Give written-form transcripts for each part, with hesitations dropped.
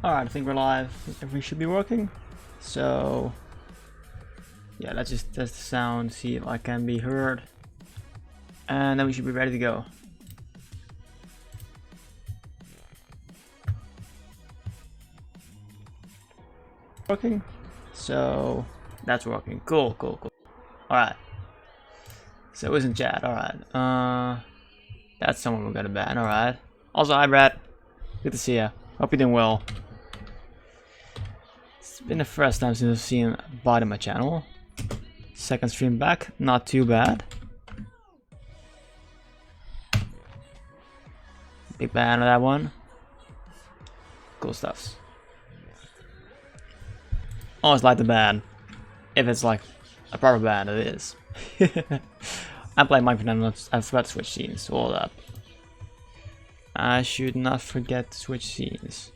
Alright, I think we're live. Everything should be working. So, yeah, let's just test the sound, see if I can be heard. And then we should be ready to go. Working. So, that's working. Cool. Alright. So, it was in chat. Alright. That's someone we're gonna ban. Alright. Also, hi, Brad. Good to see ya. Hope you're doing well. It's been the first time since I've seen a bot on my channel. Second stream back, not too bad. Big fan of that one. Cool stuffs. Always like the band. If it's like a proper band, it is. I'm playing Minecraft and I forgot to switch scenes. Hold up. I should not forget to switch scenes.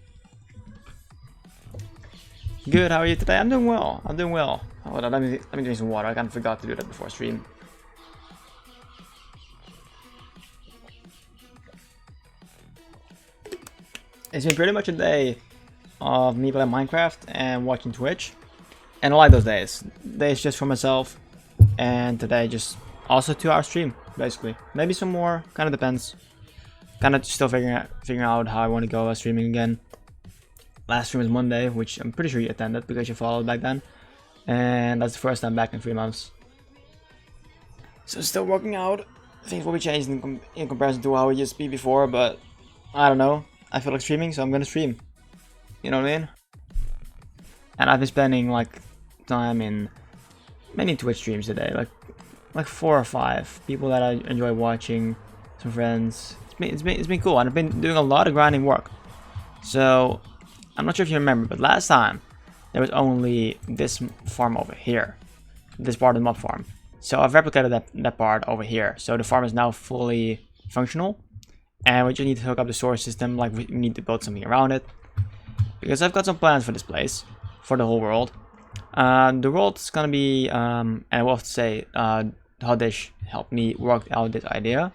Good, how are you today? I'm doing well. Hold on, let me drink some water. I kind of forgot to do that before stream. It's been pretty much a day of me playing Minecraft and watching Twitch. And I like those days. Days just for myself. And today just also 2-hour stream, basically. Maybe some more, kind of depends. Kind of still figuring out how I want to go streaming again. Last stream was Monday, which I'm pretty sure you attended because you followed back then. And that's the first time back in 3 months. So still working out. Things will be changed in comparison to how it used to be before, but I don't know. I feel like streaming, so I'm gonna stream. You know what I mean? And I've been spending like time in many Twitch streams today, like 4 or 5 people that I enjoy watching, some friends. It's been cool, and I've been doing a lot of grinding work. So I'm not sure if you remember, but last time there was only this farm over here, this part of the mob farm. So I've replicated that part over here. So the farm is now fully functional, and we just need to hook up the source system. Like we need to build something around it, because I've got some plans for this place, for the whole world. The world is gonna be, and I will have to say, Hodish helped me work out this idea.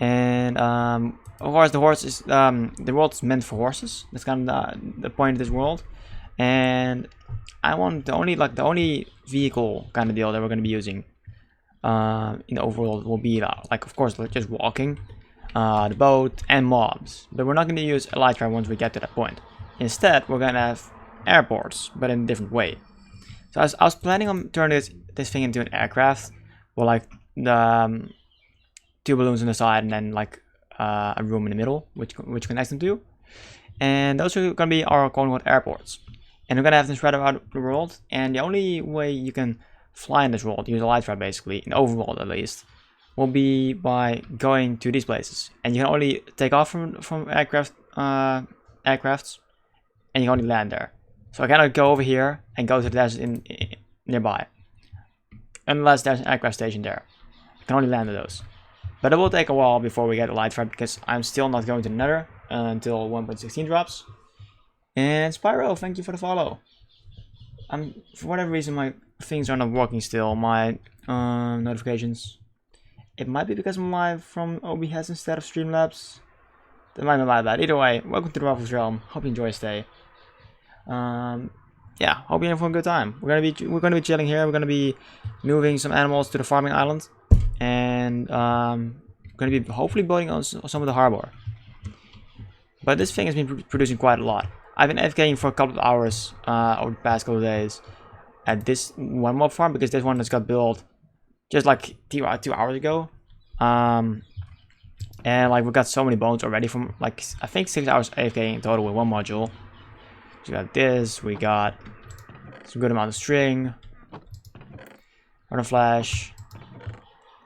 And of course, the horse is the world is meant for horses. That's kind of the point of this world. And I want the only vehicle kind of deal that we're going to be using in the overworld will be like, of course, just walking, the boat, and mobs. But we're not going to use elytra once we get to that point. Instead, we're going to have airports, but in a different way. So I was planning on turning this thing into an aircraft, with like the 2 balloons on the side, and then like a room in the middle, which connects them to. And those are going to be our quote-unquote airports. And we're going to have them spread around the world. And the only way you can fly in this world, use elytra basically, in the overworld at least, will be by going to these places. And you can only take off from aircrafts, and you can only land there. So I cannot go over here and go to the desert in nearby, unless there's an aircraft station there. I can only land at those. But it will take a while before we get a light thread, because I'm still not going to the Nether until 1.16 drops. And Spyro, thank you for the follow. For whatever reason, my things are not working still, my notifications. It might be because I'm live from OBS instead of Streamlabs. That might be my bad. Either way, welcome to the Ruffles Realm. Hope you enjoy your stay. Yeah, hope you're in for a good time. We're gonna be chilling here. We're gonna be moving some animals to the farming island. And going to be hopefully building on some of the harbor. But this thing has been producing quite a lot. I've been AFKing for a couple of hours over the past couple of days at this one mob farm, because this one has got built just like 2 hours ago. And like we got so many bones already from like I think 6 hours AFK in total with one module. So we got this, we got some good amount of string, runner flash,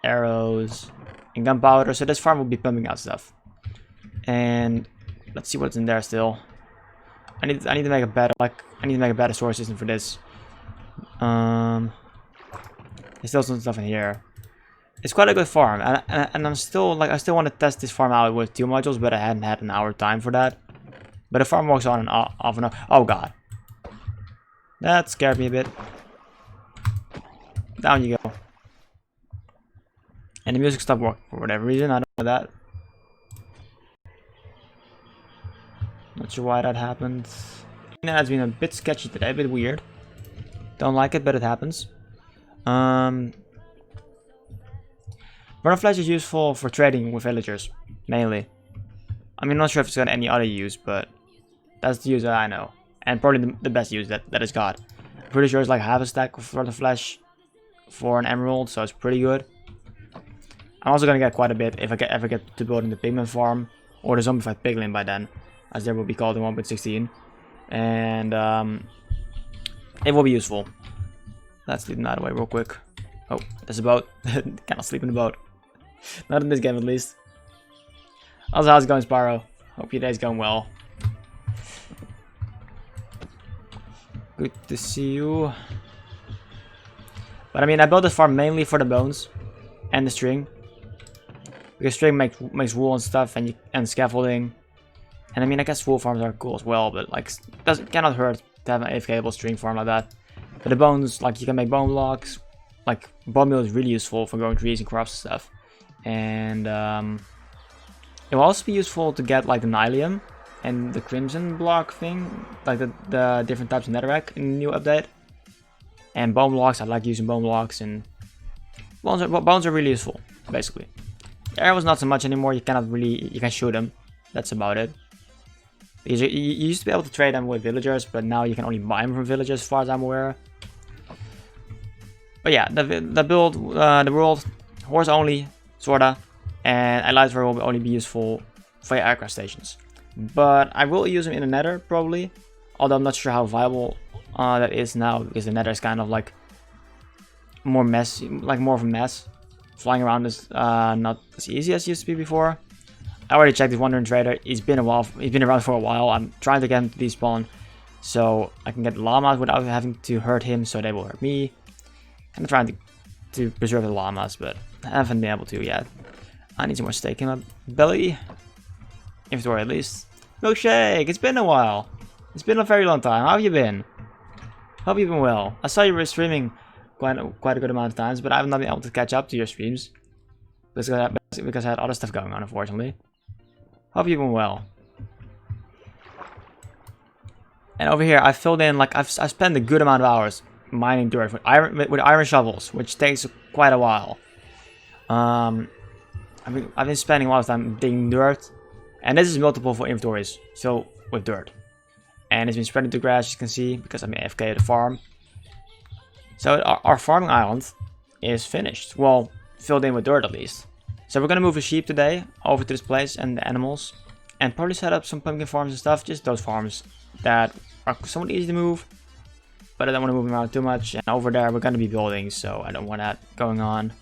arrows, and gunpowder. So this farm will be pumping out stuff. And let's see what's in there still. I need to make a better storage system for this. There's still some stuff in here. It's quite a good farm, and I still want to test this farm out with 2 modules, but I hadn't had an hour time for that. But the farm works on and off and on. Oh god, that scared me a bit. Down you go. And the music stopped working for whatever reason. I don't know that. Not sure why that happened. It has been a bit sketchy today, a bit weird. Don't like it, but it happens. Runner flash is useful for trading with villagers, mainly. I mean, I'm not sure if it's got any other use, but that's the use that I know. And probably the best use that it's got. I'm pretty sure it's like half a stack of runner flash for an emerald, so it's pretty good. I'm also gonna get quite a bit if I ever get to building the pigman farm or the zombified piglin by then, as they will be called in 1.16. And it will be useful. Let's leave them out of the way real quick. Oh, there's a boat. Cannot sleep in the boat. Not in this game at least. Also, how's it going, Spyro? Hope your day's going well. Good to see you. But I mean, I built this farm mainly for the bones and the string. Because string makes wool and stuff, and scaffolding. And I mean, I guess wool farms are cool as well, but like, cannot hurt to have an AFK-able string farm like that. But the bones, like, you can make bone blocks. Like, bone meal is really useful for growing trees and crops and stuff. And it will also be useful to get like the nylium and the crimson block thing, like the different types of netherrack in the new update. And bone blocks, I like using bone blocks, and bones are really useful, basically. Arrows not so much anymore. You can shoot them. That's about it. Because you used to be able to trade them with villagers, but now you can only buy them from villagers, as far as I'm aware. But yeah, the build, the world, horse only, sorta, and Elytra will only be useful for your aircraft stations. But I will use them in the nether, probably, although I'm not sure how viable that is now, because the nether is kind of like more messy, like more of a mess. Flying around is not as easy as it used to be before. I already checked this wandering trader. He's been around for a while. I'm trying to get him to despawn so I can get the llamas without having to hurt him, so they will hurt me. I'm trying to preserve the llamas, but I haven't been able to yet. I need some more steak in my belly. Inventory at least. Milkshake, it's been a while. It's been a very long time. How have you been? Hope you've been well. I saw you were streaming quite a good amount of times, but I have not been able to catch up to your streams. Because I had other stuff going on, unfortunately. Hope you've been well. And over here, I filled in, like, I've spent a good amount of hours mining dirt with iron shovels, which takes quite a while. I've been spending a lot of time digging dirt, and this is multiple for inventories, so with dirt. And it's been spreading to grass, as you can see, because I'm AFK at the farm. So our farming island is finished. Well, filled in with dirt at least. So we're gonna move the sheep today over to this place and the animals, and probably set up some pumpkin farms and stuff. Just those farms that are somewhat easy to move, but I don't want to move them around too much. And over there we're gonna be building, so I don't want that going on.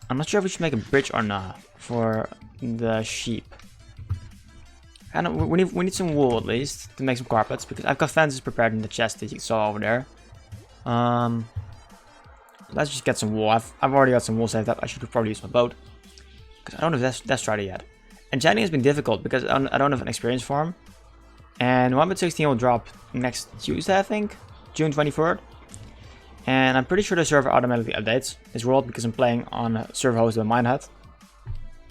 I'm not sure if we should make a bridge or not for the sheep. We need some wool at least to make some carpets, because I've got fences prepared in the chest that you saw over there. Let's just get some wool. I've already got some wool saved up. I should probably use my boat, because I don't have that's tried it yet. And Jenny has been difficult because I don't have an experience farm. And 1.16 will drop next Tuesday, I think, June 23rd. And I'm pretty sure the server automatically updates this world, because I'm playing on a server hosted by Minehut,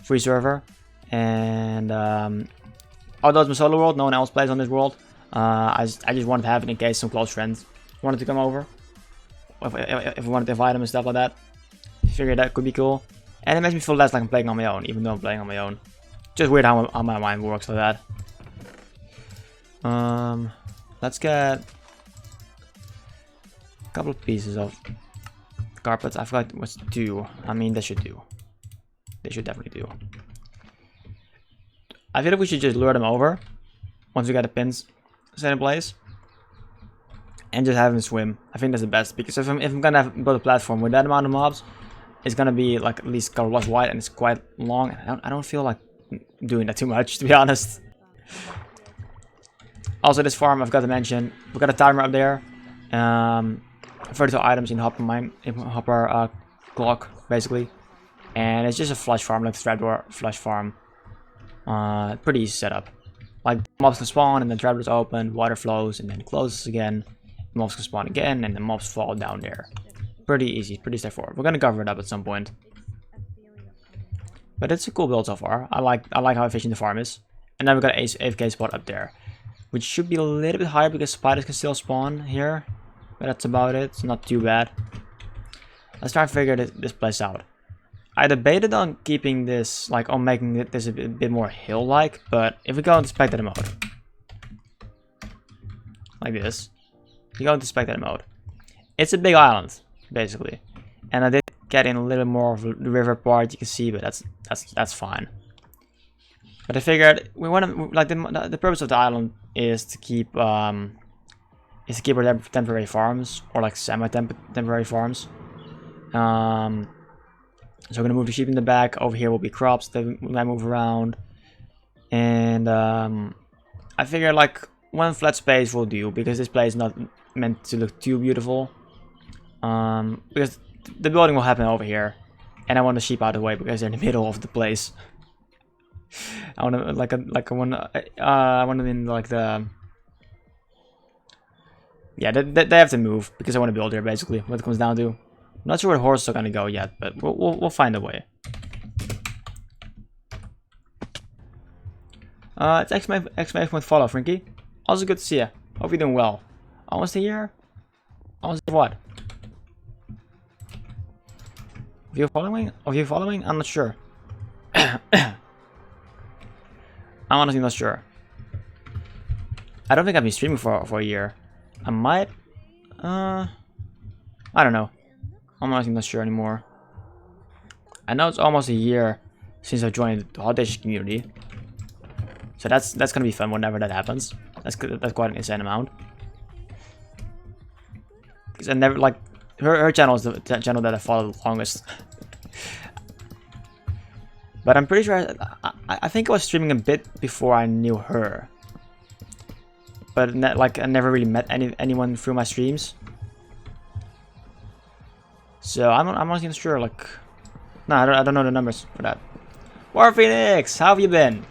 free server. And although it's my solo world, no one else plays on this world. I just wanted to have it in case some close friends wanted to come over. If I wanted to invite them and stuff like that. I figured that could be cool. And it makes me feel less like I'm playing on my own, even though I'm playing on my own. Just weird how my mind works like that. Let's get a couple of pieces of carpets. I forgot what's 2. I mean, they should do. They should definitely do. I feel like we should just lure them over once we got the pins set in place. And just have him swim. I think that's the best, because if I'm gonna build a platform with that amount of mobs, it's gonna be like at least color plus white, and it's quite long. I don't feel like doing that too much, to be honest. Also, this farm I've got to mention, we've got a timer up there. Vertical items in Hopper clock basically, and it's just a flush farm, like trapdoor flush farm. Pretty easy setup. Like mobs can spawn and then trapdoors open, water flows and then closes again. Mobs can spawn again and the mobs fall down there. Pretty easy, pretty straightforward. We're gonna cover it up at some point. But it's a cool build so far. I like how efficient the farm is. And then we've got an AFK spot up there, which should be a little bit higher because spiders can still spawn here. But that's about it. It's not too bad. Let's try and figure this place out. I debated on keeping this, like, on making this a bit more hill-like, but if we go into spectator mode, like this, you go into spectator mode, it's a big island, basically. And I did get in a little more of the river part, you can see, but that's fine. But I figured we want to, like, the purpose of the island is to keep our temporary farms, or like semi-temporary farms. So we're gonna move the sheep in the back. Over here will be crops that we might move around, and I figured like one flat space will do, because this place is not meant to look too beautiful. Because the building will happen over here, and I want the sheep out of the way because they're in the middle of the place. I want to I want them in like the, yeah, they have to move because I want to build here, basically what it comes down to. I'm not sure where horses are gonna go yet, but we'll find a way. It's exclamation follow, Frankie. Also good to see you. Hope you're doing well. Almost a year? Almost what? Are you following? Are you following? I'm not sure. I'm honestly not sure. I don't think I've been streaming for a year. I might. I don't know. I'm honestly not sure anymore. I know it's almost a year since I joined the Hot Dishes community, so that's gonna be fun whenever that happens. That's quite an insane amount. Because I never, like, her channel is the channel that I followed the longest. But I'm pretty sure I think I was streaming a bit before I knew her. But like I never really met anyone through my streams. So I'm honestly not sure. Like, no, I don't know the numbers for that. War Phoenix, how have you been?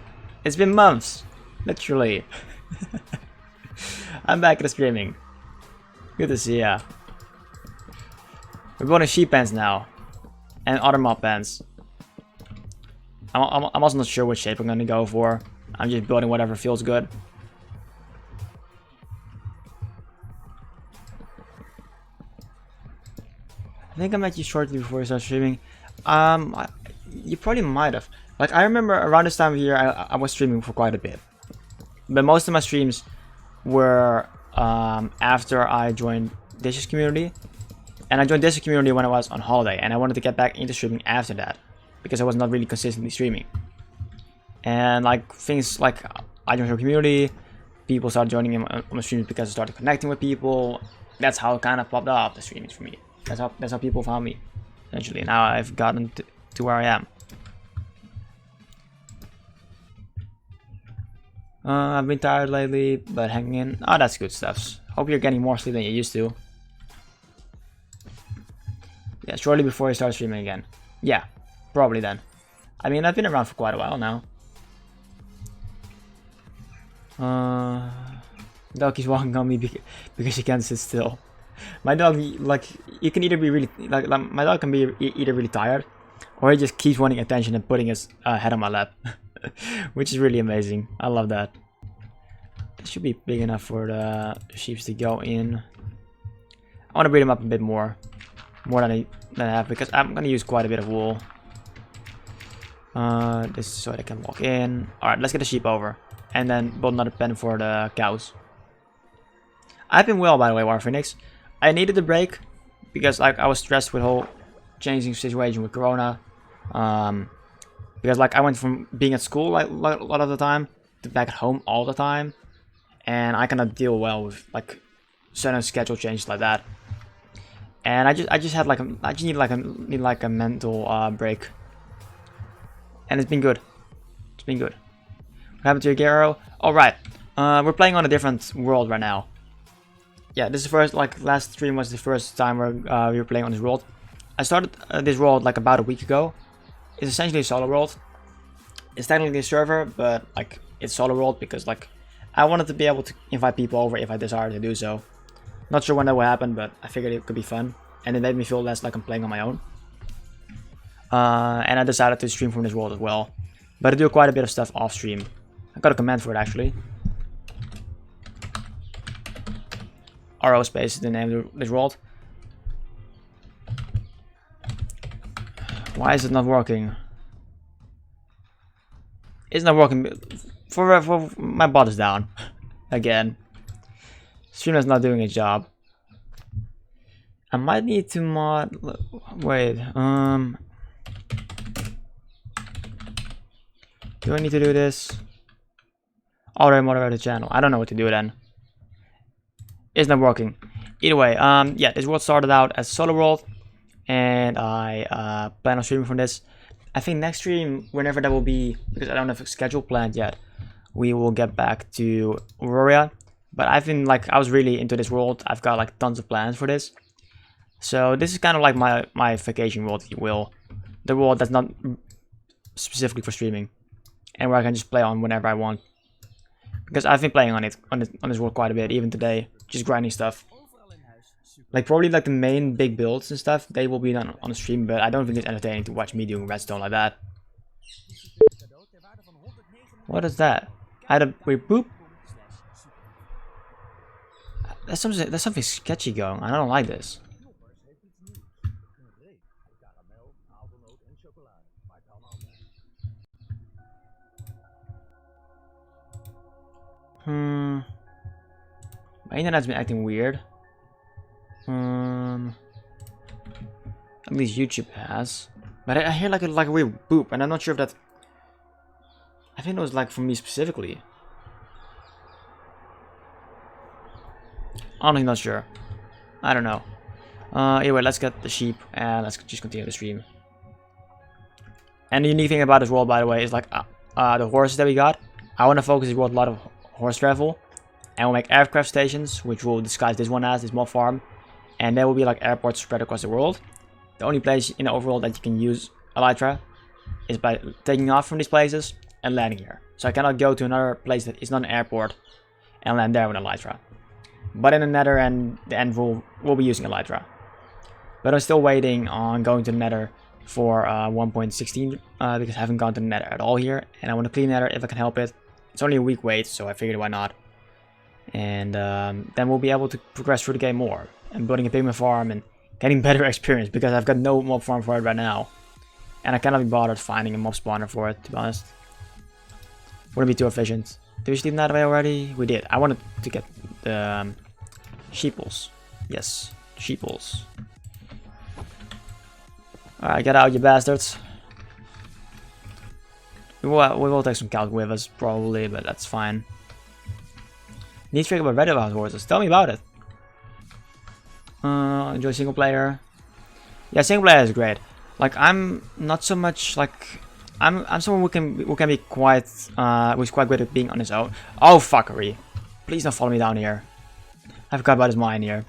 It's been months, literally. I'm back to streaming. Good to see ya. We're building sheep pens now, and other mob pens. I'm also not sure what shape I'm gonna go for. I'm just building whatever feels good. I think I met you shortly before you started streaming. You probably might have. Like, I remember around this time of year, I was streaming for quite a bit. But most of my streams were after I joined Dishes community. And I joined Dishes community when I was on holiday, and I wanted to get back into streaming after that, because I was not really consistently streaming. And like things like I joined her community, people started joining in on my streams because I started connecting with people. That's how it kind of popped up the streaming for me. That's how people found me, essentially. Now I've gotten to where I am. I've been tired lately, but hanging in. Oh, that's good stuff. Hope you're getting more sleep than you used to. Yeah, shortly before you start streaming again. Yeah, probably then. I mean, I've been around for quite a while now. Dog keeps walking on me because she can't sit still. My dog, like, you can either be really, like my dog can be either really tired, or he just keeps wanting attention and putting his head on my lap. Which is really amazing. I love that. This should be big enough for the sheep to go in. I want to breed them up a bit more than I have, because I'm gonna use quite a bit of wool. This is so they can walk in. Alright, let's get the sheep over, and then build another pen for the cows. I've been well, by the way, War Phoenix. I needed a break because, like, I was stressed with the whole changing situation with Corona. because like I went from being at school like a lot of the time to back at home all the time, and I cannot deal well with like certain schedule changes like that. And I just had like I just need like a mental break, and it's been good. It's been good. What happened to your Garo? All right, we're playing on a different world right now. Yeah, this is the first, like last stream was the first time where we were playing on this world. I started this world like about a week ago. It's essentially a solo world. It's technically a server, but like it's solo world because like I wanted to be able to invite people over if I desired to do so. Not sure when that will happen, but I figured it could be fun, and it made me feel less like I'm playing on my own. And I decided to stream from this world as well, but I do quite a bit of stuff off stream. I got a command for it actually. RO space is the name of this world. Why is it not working? It's not working. For my bot is down again. Streamer's not doing a job. I might need to mod. Wait. Do I need to do this? Already moderate the channel. I don't know what to do then. It's not working. Either way, yeah, this world started out as a solo world, and I plan on streaming from this. I think next stream, whenever that will be, because I don't have a schedule planned yet, we will get back to Aurora. But I've been like, I was really into this world. I've got like tons of plans for this. So this is kind of like my vacation world, if you will. The world that's not specifically for streaming, and where I can just play on whenever I want. Because I've been playing on this world quite a bit, even today, just grinding stuff. Like probably like the main big builds and stuff, they will be done on the stream, but I don't think it's entertaining to watch me doing redstone like that. What is that? I had a wait, boop. There's something sketchy going. I don't like this. My internet's been acting weird. At least YouTube has. But I hear like a weird boop, and I'm not sure if that. I think it was like from me specifically. Honestly, not sure. I don't know. Anyway, let's get the sheep and let's just continue the stream. And the unique thing about this world, by the way, is like the horses that we got. I want to focus this world a lot of horse travel, and we'll make aircraft stations, which we'll disguise this one as this mob farm, and there will be like airports spread across the world. The only place in the overworld that you can use Elytra is by taking off from these places and landing here. So I cannot go to another place that is not an airport and land there with Elytra. But in the Nether and the End we'll be using Elytra. But I'm still waiting on going to the Nether for 1.16 because I haven't gone to the Nether at all here, and I want to clean Nether if I can help it. It's only a week wait, so I figured why not. And then we'll be able to progress through the game more and building a pigman farm and getting better experience, because I've got no mob farm for it right now, and I cannot be bothered finding a mob spawner for it, to be honest. Wouldn't be too efficient. Did we sleep that way already? We did. I wanted to get the sheeples. Yes, sheeples. Alright, get out, you bastards. We will take some calc with us, probably, but that's fine. Need to figure out Reddit about horses. Tell me about it. Enjoy single player. Yeah, single player is great. Like, I'm not so much like I'm someone who can be quite who's quite good at being on his own. Oh fuckery! Please don't follow me down here. I forgot about his mine here.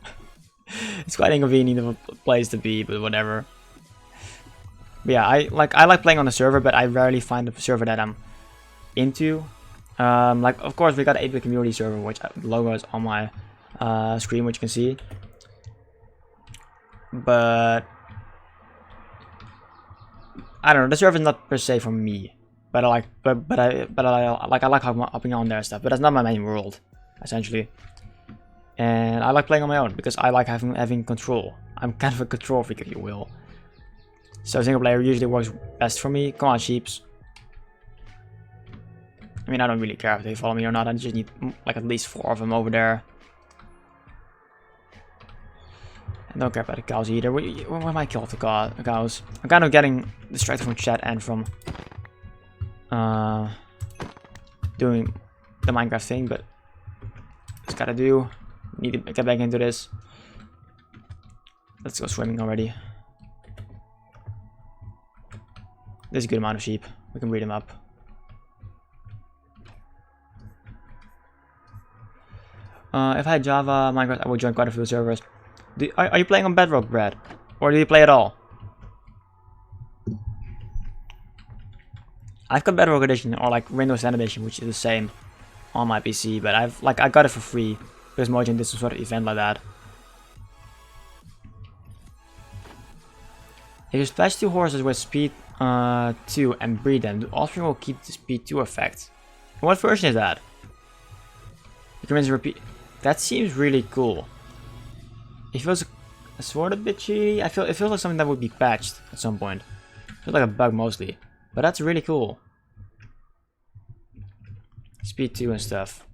It's quite inconvenient of a place to be, but whatever. But yeah, I like playing on the server, but I rarely find a server that I'm into. Like, of course, we got an 8-bit community server, which the logo is on my screen, which you can see. But I don't know, the server is not per se for me. But I like hopping on there and stuff. But that's not my main world, essentially. And I like playing on my own because I like having control. I'm kind of a control freak, if you will. So single player usually works best for me. Come on, sheeps. I mean, I don't really care if they follow me or not. I just need like at least 4 of them over there. I don't care about the cows either. Where am I kill off the cows? I'm kind of getting distracted from chat and from doing the Minecraft thing, but just gotta do. Need to get back into this. Let's go swimming already. There's a good amount of sheep. We can breed them up. If I had Java, Minecraft, I would join quite a few servers. Are you playing on Bedrock, Brad? Or do you play at all? I've got Bedrock Edition or like Windows 10 Edition, which is the same on my PC, but I got it for free because Mojang did some sort of event like that. If you splash 2 horses with speed 2 and breed them, the offspring will keep the speed 2 effect. What version is that? You can repeat. That seems really cool. It feels sort of bitchy. It feels like something that would be patched at some point. It feels like a bug mostly, but that's really cool. Speed 2 and stuff.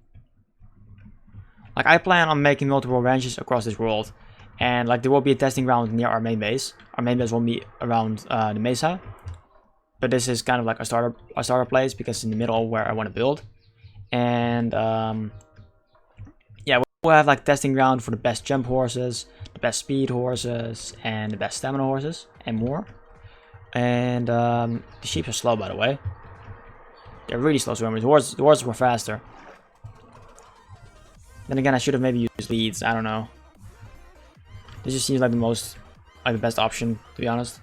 Like I plan on making multiple ranches across this world, and like there will be a testing ground near our main base. Our main base will be around the mesa, but this is kind of like a starter place because it's in the middle where I want to build, and yeah, we'll have like testing ground for the best jump horses, the best speed horses, and the best stamina horses, and more. And the sheep are slow, by the way. They're really slow swimmers. The horses were faster. Then again, I should have maybe used leads. I don't know. This just seems like the best option, to be honest.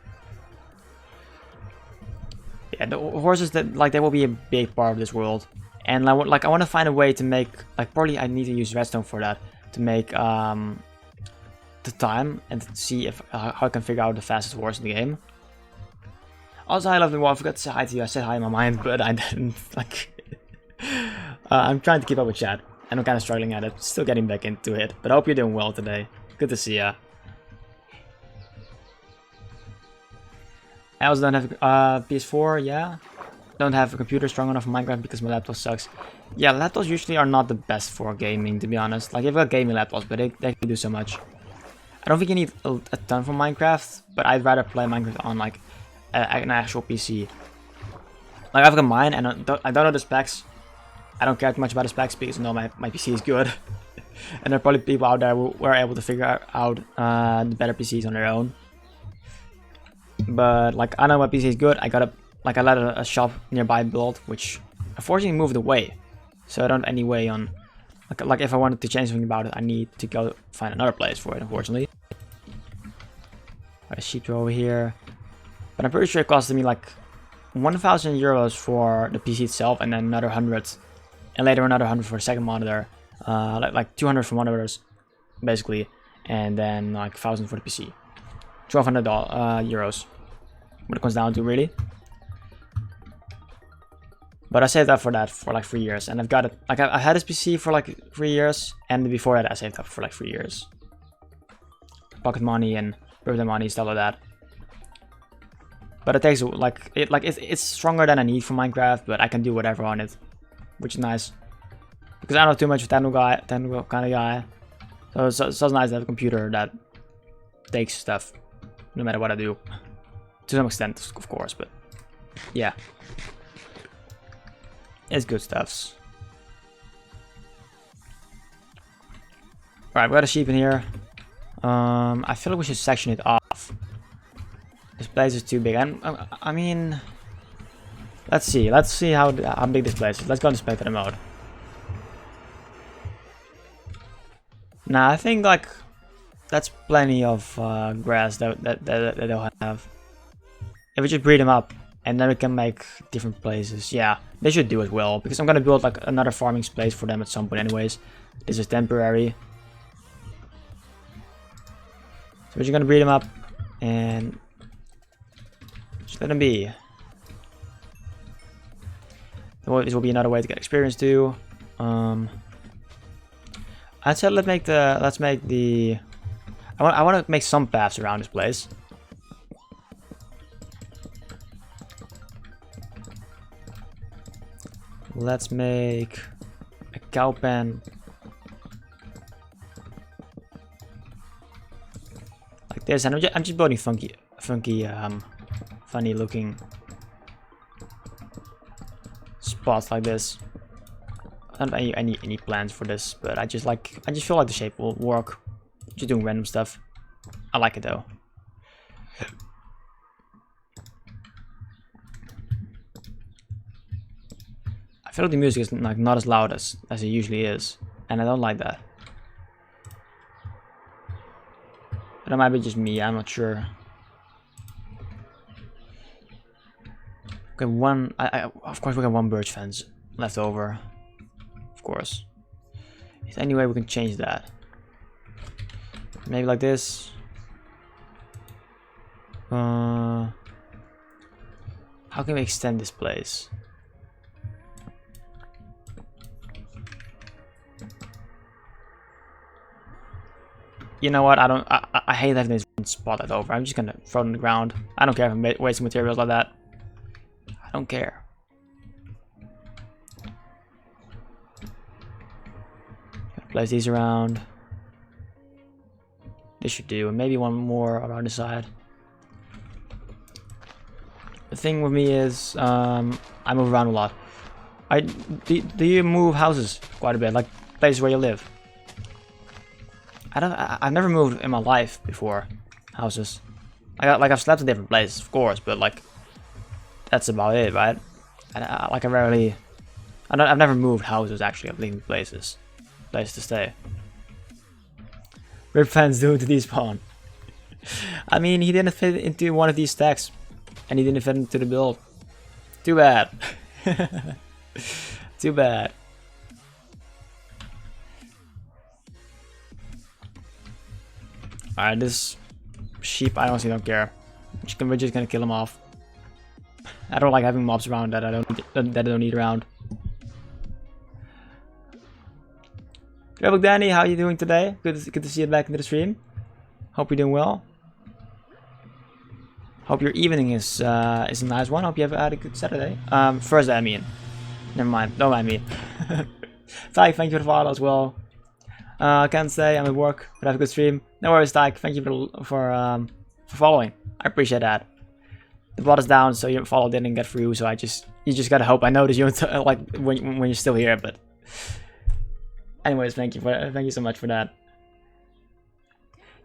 Yeah, the horses they will be a big part of this world, and I want to find a way to make probably I need to use redstone for that to make the time and to see if how I can figure out the fastest horse in the game. Also, hi, lovely one. I forgot to say hi to you. I said hi in my mind, but I didn't. I'm trying to keep up with chat, and I'm kind of struggling at it. Still getting back into it, but I hope you're doing well today. Good to see ya. I also don't have PS4. Yeah, don't have a computer strong enough for Minecraft because my laptop sucks. Yeah, laptops usually are not the best for gaming, to be honest. Like, I've got gaming laptops, but they can do so much. I don't think you need a ton for Minecraft, but I'd rather play Minecraft on like an actual PC. Like I've got mine, and I don't know the specs. I don't care too much about the specs because no, my PC is good. And there are probably people out there who are able to figure out the better PCs on their own. But like I know my PC is good. I let a shop nearby build, which unfortunately moved away. So I don't have any way on like if I wanted to change something about it, I need to go find another place for it, unfortunately. Got a sheep over here. But I'm pretty sure it costed me like 1,000 euros for the PC itself, and then another 100, and later another 100 for the second monitor, like 200 for monitors, basically, and then like 1,000 for the PC. 1,200 euros. What it comes down to, really. But I saved up for that for like 3 years, and I've got it. Like I had this PC for like 3 years, and before that I saved up for like 3 years. Pocket money and birthday money, stuff like that. But it takes it's stronger than I need for Minecraft, but I can do whatever on it, which is nice. Because I'm not too much of a technical kind of guy, so it's nice to have a computer that takes stuff, no matter what I do, to some extent, of course. But yeah, it's good stuffs. Alright, we got a sheep in here. I feel like we should section it off. This place is too big, and I mean, let's see how big this place is. Let's go into spectator mode. Nah, I think like that's plenty of grass that they'll have. If we just breed them up, and then we can make different places. Yeah, they should do as well, because I'm gonna build like another farming place for them at some point anyways. This is temporary. So we're just gonna breed them up, and just let them be. This will be another way to get experience too. I said let's make the. I want to make some paths around this place. Let's make a cow pen. Like this, and I'm just building funny looking spots like this. I don't have any plans for this, but I just feel like the shape will work. Just doing random stuff. I like it though. I feel like the music is like not as loud as it usually is, and I don't like that. But it might be just me. I'm not sure. Okay, one. Of course we got one birch fence left over. Of course. Is there any way we can change that? Maybe like this. How can we extend this place? You know what? I hate having this spot left over. I'm just gonna throw it on the ground. I don't care if I'm wasting materials like that. I don't care. Gonna place these around. This should do, and maybe one more around the side. The thing with me is, I move around a lot. Do you move houses quite a bit, like places where you live? I've never moved in my life before houses. I've slept in different places, of course, but like that's about it, right? I've never moved houses actually. I've lived in places to stay. Rip fans due to despawn. I mean, he didn't fit into one of these stacks, and he didn't fit into the build. Too bad. Too bad. Alright, this sheep, I honestly don't care. We're just gonna kill him off. I don't like having mobs around that I don't need around. Rebel Danny, how are you doing today? Good to see you back into the stream. Hope you're doing well. Hope your evening is a nice one. Hope you have had a good Saturday. Thursday, I mean. Never mind. Don't mind me. Tyke, thank you for the follow as well. I can't say I'm at work, but have a good stream. No worries, Tyke. Thank you for following. I appreciate that. The bot is down, so your follow didn't get through. So you just gotta hope I notice you like when you're still here. But anyways, thank you so much for that.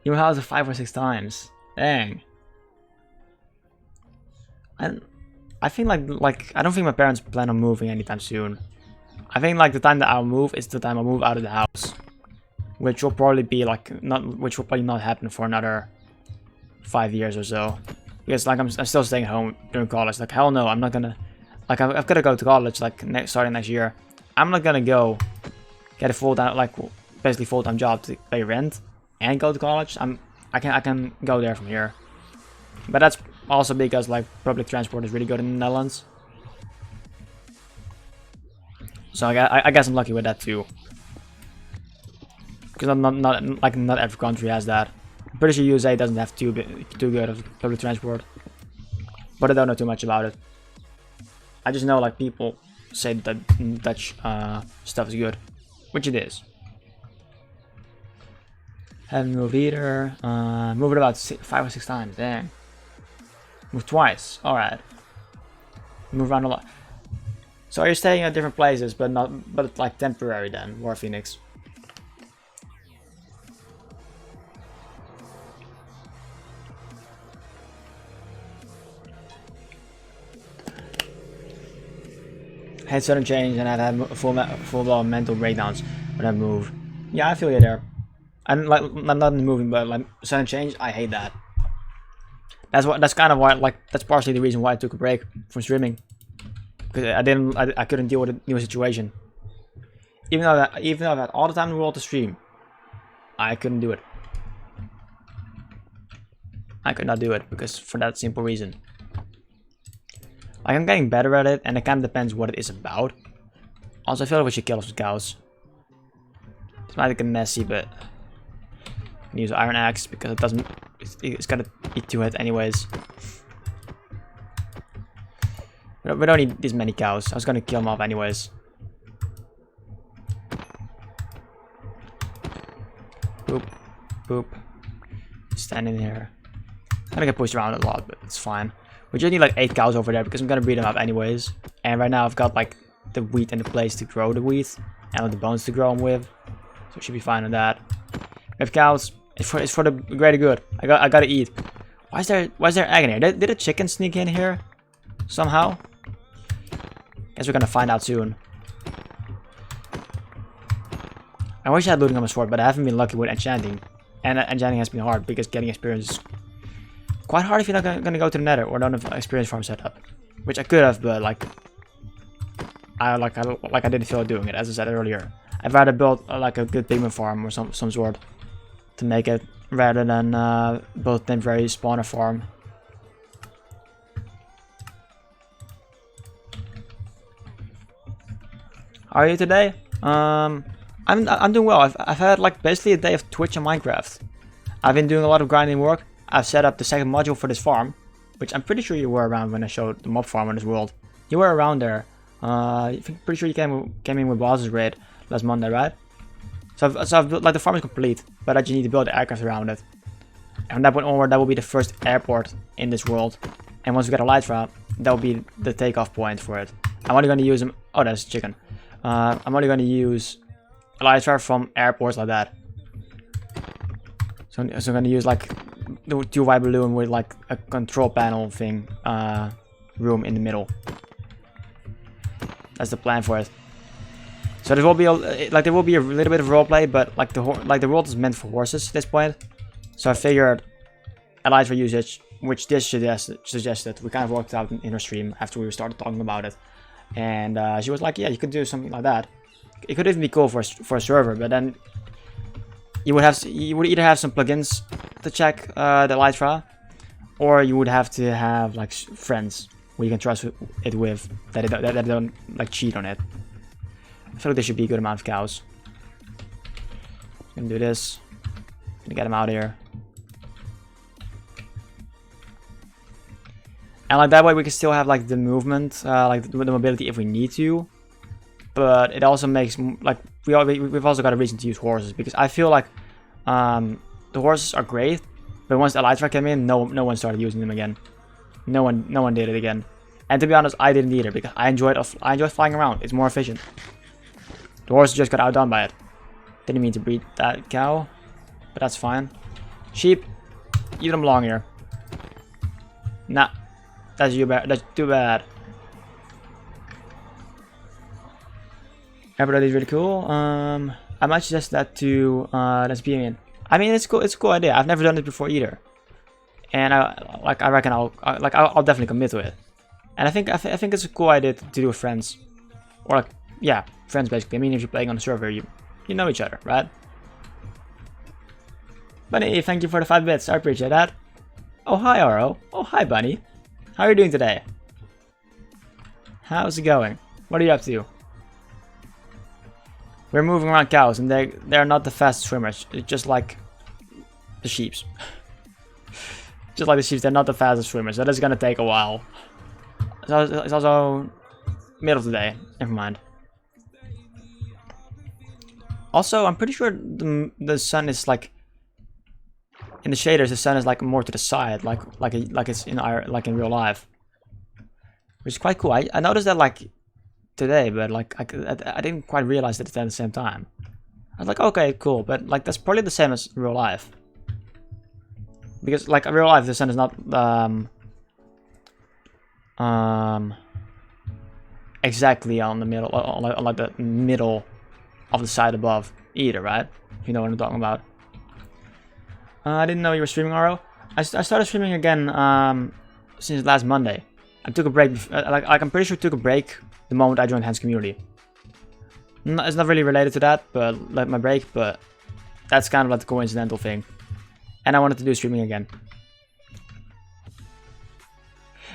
You moved house 5 or 6 times. Dang. And I think like I don't think my parents plan on moving anytime soon. I think like the time that I'll move is the time I'll move out of the house. Which will probably be like which will probably not happen for another 5 years or so, because like I'm still staying at home during college. Like hell no, I'm not gonna, like I've got to go to college like starting next year. I'm not gonna go get a full-time, like basically full-time job to pay rent and go to college. I can go there from here, but that's also because like public transport is really good in the Netherlands. So I guess I'm lucky with that too. Because not every country has that. I'm pretty sure USA doesn't have too good of public transport, but I don't know too much about it. I just know like people say that Dutch stuff is good, which it is. Haven't moved either. Moved about 5 or 6 times. Dang. Moved twice. All right. Move around a lot. So you're staying at different places, but like temporary then, War Phoenix. Had sudden change and I've had full mental breakdowns when I move. Yeah, I feel you there. I'm not in the moving, but like sudden change, I hate that. That's kind of why, like, that's partially the reason why I took a break from streaming, because I couldn't deal with a new situation. Even though I had all the time in the world to stream, I couldn't do it. I could not do it because for that simple reason. Like, I'm getting better at it, and it kind of depends what it is about. Also, I feel like we should kill some cows. This might get messy, but I'm gonna use iron axe because it doesn't. It's gotta be 2 hits anyways. We don't need these many cows. I was gonna kill them off anyways. Boop, boop. Standing there. I'm gonna get pushed around a lot, but it's fine. We just need like 8 cows over there because I'm gonna breed them up anyways. And right now I've got like the wheat in the place to grow the wheat and let the bones to grow them with. So it should be fine on that. We have cows. It's for the greater good. I gotta eat. Why is there egg in here? Did a chicken sneak in here somehow? Guess we're gonna find out soon. I wish I had looting on my sword, but I haven't been lucky with enchanting. And enchanting has been hard because getting experience is quite hard if you're not gonna go to the nether or don't have an experience farm set up. Which I could have, but like I didn't feel like doing it, as I said earlier. I'd rather build like a good pigment farm or some sort to make it rather than build a temporary spawner farm. How are you today? I'm doing well. I've had like basically a day of Twitch and Minecraft. I've been doing a lot of grinding work. I've set up the second module for this farm, which I'm pretty sure you were around when I showed the mob farm on this world. You were around there. Pretty sure you came in with Boss's raid last Monday, right? So I've built, like, the farm is complete, but I just need to build the aircraft around it. And from that point onward, that will be the first airport in this world. And once we get a Elytra, that will be the takeoff point for it. I'm only going to use them. Oh, that's chicken. I'm only going to use Elytra from airports like that. So I'm going to use like the 2 white balloon with like a control panel thing room in the middle. That's the plan for it. So there will be a little bit of roleplay, but like the world is meant for horses at this point. So I figured Elytra usage, which this suggested, we kind of worked out in her stream after we started talking about it, and she was like, yeah, you could do something like that. It could even be cool for a server, but then you would either have some plugins to check the Elytra, or you would have to have like friends where you can trust it with that don't like cheat on it. I feel like there should be a good amount of cows. Gonna do this. Gonna get them out of here. And like that way we can still have like the movement, like the mobility if we need to. But it also makes like we've also got a reason to use horses, because I feel like the horses are great, but once the Elytra came in, no one started using them again. No one did it again. And to be honest, I didn't either, because I enjoyed flying around. It's more efficient. The horse just got outdone by it. Didn't mean to breed that cow, but that's fine. Sheep, you don't belong here. Nah, that's too bad. Everybody's really cool. I might suggest that to let's be in. I mean, it's cool. It's a cool idea. I've never done it before either, and I reckon I'll definitely commit to it. And I think it's a cool idea to do with friends, or like, yeah, friends basically. I mean, if you're playing on a server, you know each other, right? Bunny, thank you for the 5 bits. I appreciate that. Oh, hi, RO. Oh, hi, Bunny. How are you doing today? How's it going? What are you up to? We're moving around cows, and they're not the fastest swimmers. It's just like the sheeps. Just like the sheeps, they're not the fastest swimmers. That is gonna take a while. It's also middle of the day. Never mind. Also, I'm pretty sure the sun is like in the shaders. The sun is like more to the side, like it's in real life, which is quite cool. I noticed that like today, but like I didn't quite realize that it's at the same time. I was like, okay, cool, but like that's probably the same as real life, because like in real life the sun is not exactly on the middle, on like the middle of the side above either, right? If you know what I'm talking about. I didn't know you were streaming, RO. I started streaming again since last Monday. I took a break. I'm pretty sure I took a break the moment I joined Hans Community. It's not really related to that, but like my break, but that's kind of like the coincidental thing. And I wanted to do streaming again.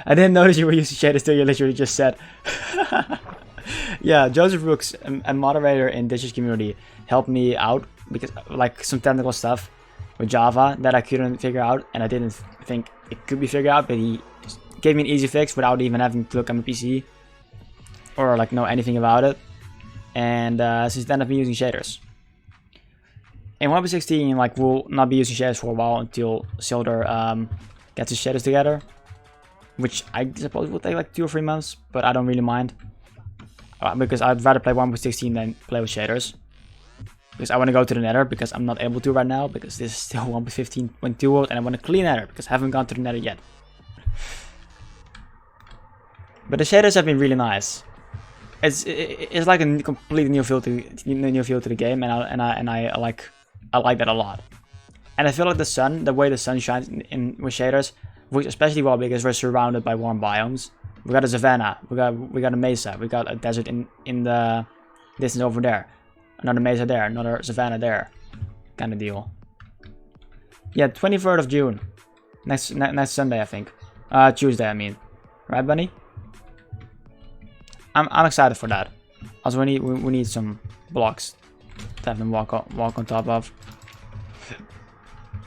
I didn't notice you were using shaders till you literally just said. Yeah, Joseph Rooks, a moderator in Dish's community, helped me out because like some technical stuff with Java that I couldn't figure out, and I didn't think it could be figured out, but he gave me an easy fix without even having to look at my PC or like know anything about it. And since then I've been using shaders. In 1.16, like we'll not be using shaders for a while until Silder gets his shaders together, which I suppose will take like 2 or 3 months, but I don't really mind. because I'd rather play 1.16 than play with shaders. Because I want to go to the nether, because I'm not able to right now, because this is still 1.15.2 world, and I want to clean nether, because I haven't gone to the nether yet. But the shaders have been really nice. It's like a completely new feel to the game, and I like that a lot. And I feel like the way the sun shines in with shaders works especially well because we're surrounded by warm biomes. We got a savanna, we got a mesa, we got a desert in the distance over there, another mesa there, another savanna there, kind of deal. Yeah, 23rd of June, next Sunday I think, Tuesday I mean, right, Bunny? I'm excited for that. Also, we need some blocks to have them walk on top of.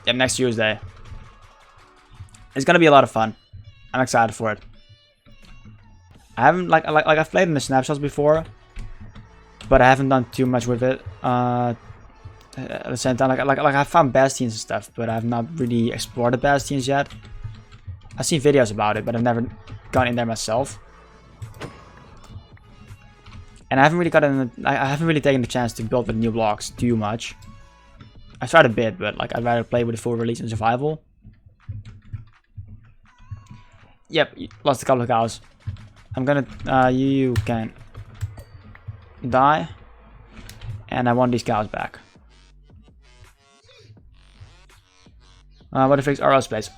Yeah, next Tuesday. It's gonna be a lot of fun. I'm excited for it. I haven't like I've played in the snapshots before, but I haven't done too much with it. At the same time, like I found bastions and stuff, but I've not really explored the bastions yet. I've seen videos about it, but I've never gone in there myself. And I haven't really taken the chance to build with new blocks too much. I tried a bit, but like I'd rather play with the full release and survival. Yep, lost a couple of cows. I'm gonna you can die, and I want these cows back. What to fix RO space?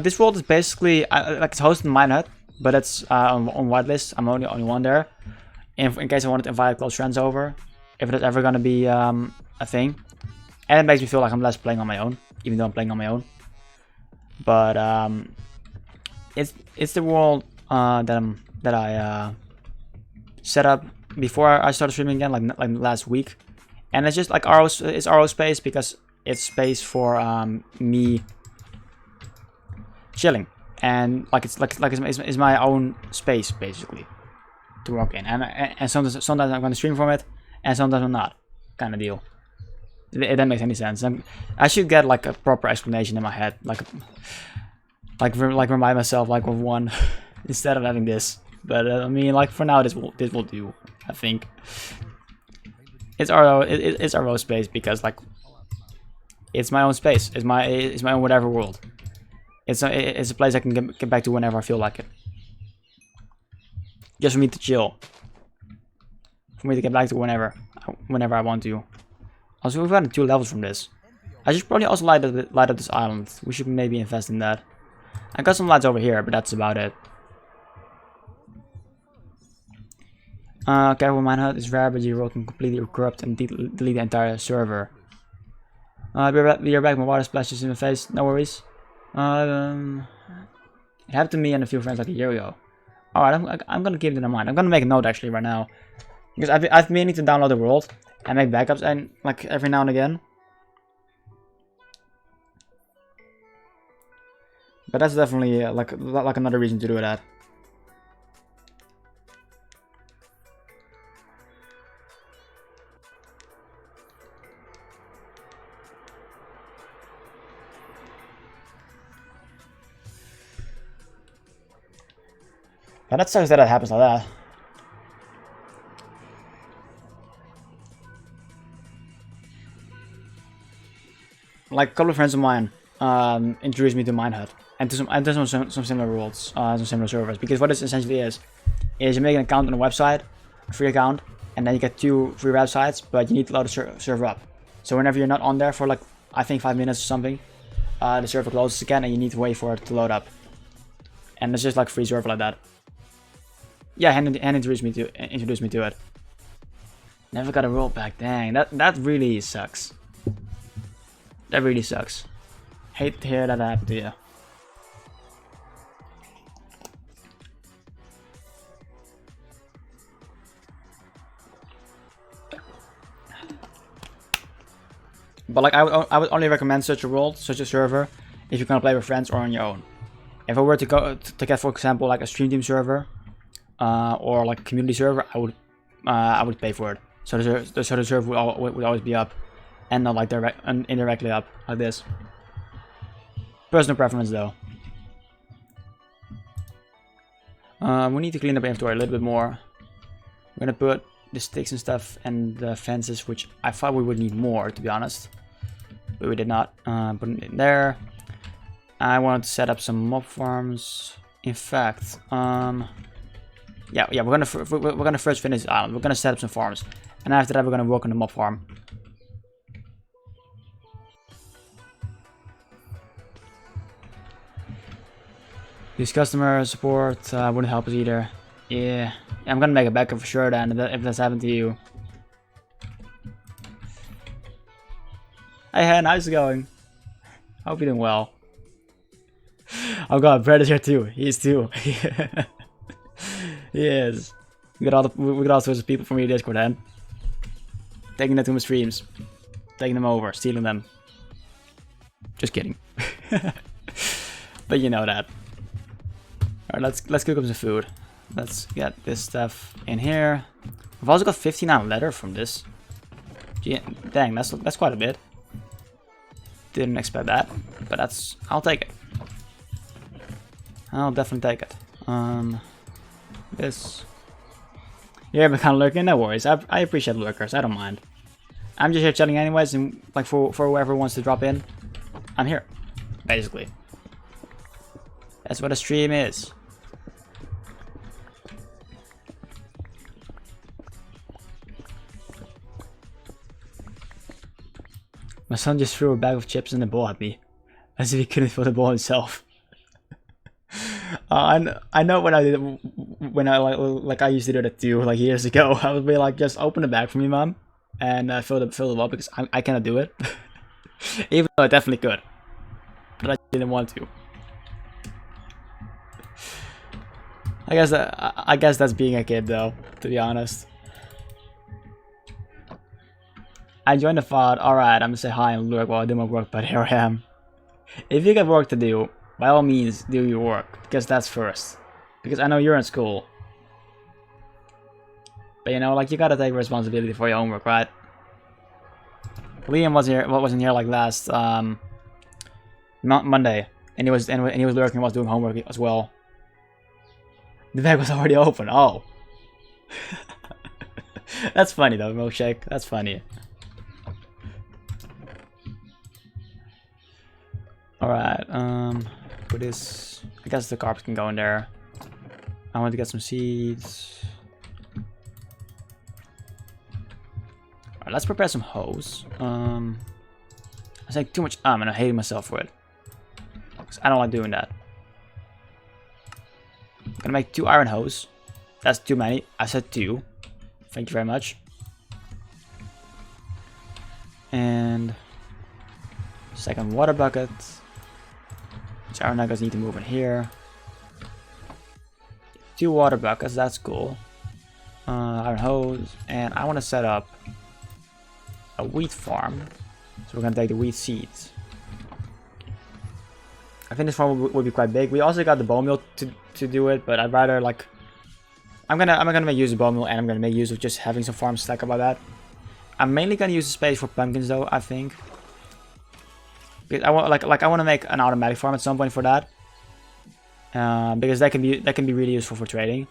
This world is basically like it's hosted in Minehut, but it's on whitelist. I'm only one there. In case I wanted to invite close friends over, if it's ever gonna be a thing. And it makes me feel like I'm less playing on my own, even though I'm playing on my own. But it's the world that I set up before I started streaming again, like last week. And it's just like it's RO space because it's space for me chilling, and it's my own space basically to work in, and sometimes I'm gonna stream from it, and sometimes I'm not, kind of deal. If that makes any sense. I should get like a proper explanation in my head, like remind myself like of one instead of having this. But I mean, like for now, this will do. I think it's RO space because like it's my own space. It's my own whatever world. It's a place I can get back to whenever I feel like it. Just for me to chill. For me to get back to whenever I want to. Also, we've gotten 2 levels from this. I should probably also light up this island. We should maybe invest in that. I got some lights over here, but that's about it. Careful, Minehut is rare, but your world can completely corrupt and delete the entire server. Be right back. My water splashes in my face. No worries. It happened to me and a few friends like a year ago. Alright, I'm gonna keep it in mind. I'm gonna make a note actually right now, because I've been meaning to download the world and make backups and like every now and again. But that's definitely like another reason to do that. But that sucks that it happens like that. Like a couple of friends of mine introduced me to Minehut and to some similar worlds, some similar servers. Because what this essentially is you make an account on a website, a free account, and then you get 2 free websites, but you need to load the server up. So whenever you're not on there for like I think 5 minutes or something, the server closes again, and you need to wait for it to load up. And it's just like free server like that. Yeah, Han introduced me to it. Never got a roll back. Dang, that really sucks. That really sucks. Hate to hear that happen to you. But like I would only recommend such a world, such a server, if you're gonna play with friends or on your own. If I were to go to get, for example, like a stream team server, or like a community server, I would pay for it. So the server would always be up, and not like indirectly up like this. Personal preference though. We need to clean up inventory a little bit more. We're gonna put the sticks and stuff and the fences, which I thought we would need more, to be honest, but we did not. Put it in there. I wanted to set up some mob farms. In fact, yeah, we're gonna first finish this island. We're gonna set up some farms, and after that, we're gonna work on the mob farm. These customer support wouldn't help us either. Yeah, I'm gonna make a backup for sure then, if that's happened to you. Hey Han, how's it going? Hope you're doing well. Oh god, Brett is here too. He's too. He is. We got all sorts of people from your Discord then. Taking them to my streams. Taking them over, stealing them. Just kidding. But you know that. Alright, let's cook up some food. Let's get this stuff in here. We've also got 59 leather from this. Gee, dang, that's quite a bit. Didn't expect that, but I'll take it. I'll definitely take it. This. Yeah, but kind of lurking. No worries. I appreciate lurkers. I don't mind. I'm just here chatting anyways, and like for whoever wants to drop in, I'm here. Basically, that's what a stream is. My son just threw a bag of chips and a ball at me, as if he couldn't fill the ball himself. I know when I used to do that too, like years ago. I would be like, just open the bag for me, mom, and fill them up, because I cannot do it. Even though I definitely could, but I didn't want to. I guess that's being a kid, though, to be honest. I joined the VOD. Alright, I'm gonna say hi and lurk while I do my work, but here I am. If you got work to do, by all means, do your work, because that's first. Because I know you're in school. But you know, like, you gotta take responsibility for your homework, right? Liam wasn't here like last Monday, and he was lurking and was doing homework as well. The bag was already open. Oh, that's funny though, Milkshake. That's funny. Alright, for this, I guess the carpet can go in there. I want to get some seeds. Alright, let's prepare some hose. I say too much and I hate myself for it. Because I don't like doing that. I'm gonna make 2 iron hose. That's too many. I said 2. Thank you very much. And second water bucket. Which iron nuggets need to move in here. 2 water buckets, that's cool. Iron hose, and I want to set up a wheat farm. So we're gonna take the wheat seeds. I think this farm would be quite big. We also got the bone meal to do it, but I'd rather like I'm gonna make use of bone meal, and I'm gonna make use of just having some farms stack up like that. I'm mainly gonna use the space for pumpkins though, I think. Because I want I want to make an automatic farm at some point for that. Because that can be really useful for trading.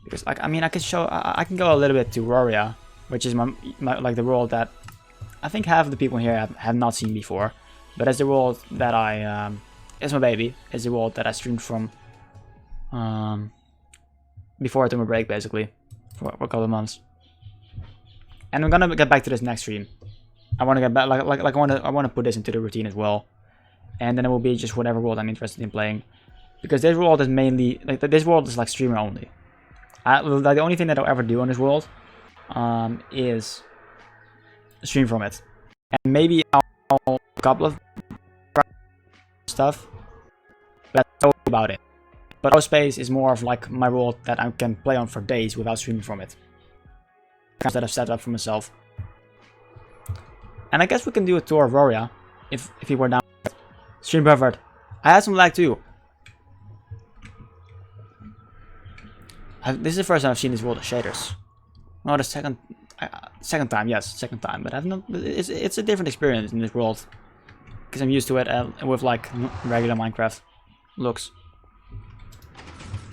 Because like I mean I can go a little bit to Roria, which is my like the world that I think half of the people here have not seen before. But it's the world that it's my baby. It's the world that I streamed from before I took my break, basically, for a couple of months. And I'm gonna get back to this next stream. I want to get back, I want to put this into the routine as well, and then it will be just whatever world I'm interested in playing, because this world is mainly this world is like streamer only. The only thing that I'll ever do on this world is stream from it, and maybe I'll a couple of stuff. That's all about it. But RO2 is more of like my world that I can play on for days without streaming from it. That I've set up for myself. And I guess we can do a tour of Roria if you were down. Stream buffered. I had some lag too. This is the first time I've seen this world of shaders. No, the second time, yes, second time. But I've not. It's a different experience in this world because I'm used to it with like regular Minecraft looks.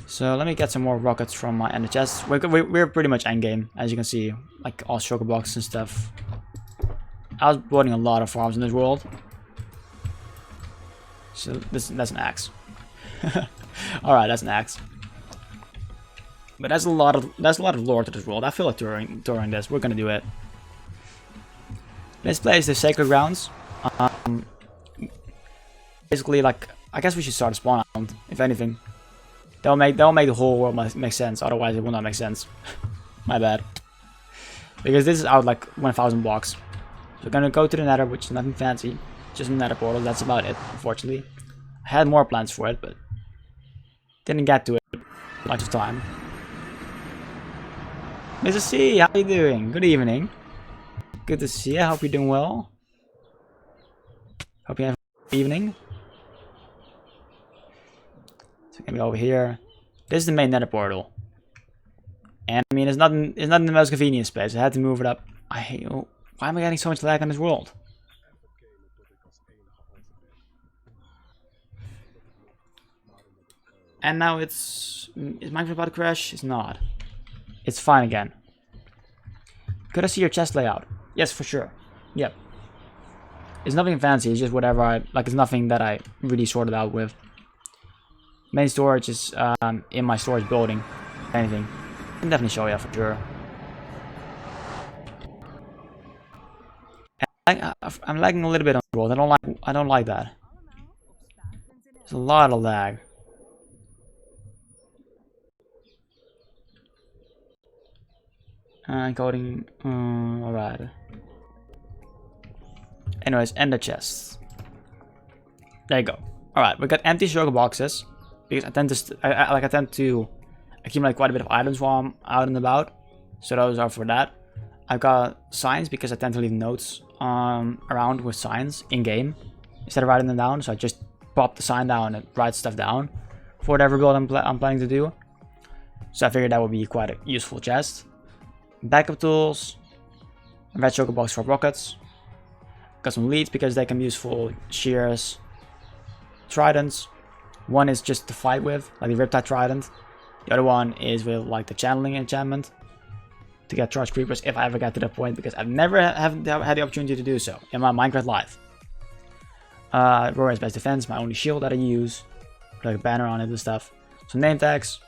So let me get some more rockets from my ender chest. We're pretty much endgame, as you can see, like all sugar boxes and stuff. I was building a lot of farms in this world. So that's an axe. Alright, that's an axe. But that's a lot of lore to this world. I feel like during this we're gonna do it. This place is Sacred Grounds. Basically, like, I guess we should start a spawn island, if anything. That'll make the whole world make sense. Otherwise, it will not make sense. My bad. Because this is out like 1,000 blocks. So we're gonna go to the Nether, which is nothing fancy. Just a Nether portal. That's about it. Unfortunately, I had more plans for it, but didn't get to it much of time. Mr. C, how are you doing? Good evening. Good to see you. I hope you're doing well. Hope you have a good evening. So get me over here. This is the main Nether portal. And I mean, it's not in the most convenient space. I had to move it up. Why am I getting so much lag on this world? And now is Minecraft about to crash? It's not. It's fine again. Could I see your chest layout? Yes, for sure. Yep. It's nothing fancy. It's just whatever it's nothing that I really sorted out with. Main storage is in my storage building. Anything. I can definitely show you for sure. I'm lagging a little bit on the world. I don't like that. There's a lot of lag. Encoding. Alright. Anyways, ender chests. There you go. Alright, we got empty sugar boxes because I tend to accumulate quite a bit of items while I'm out and about. So those are for that. I've got signs because I tend to leave notes around with signs in game instead of writing them down. So I just pop the sign down and write stuff down for whatever build I'm planning to do. So I figured that would be quite a useful chest. Backup tools, red sugar box for rockets. Got some leads because they can be useful. Shears, tridents. One is just to fight with, like the Riptide Trident. The other one is with like the channeling enchantment to get charged creepers if I ever get to that point, because I've never had the opportunity to do so in my Minecraft life. Roar's best defense, my only shield that I use, like a banner on it and stuff. Some name tags,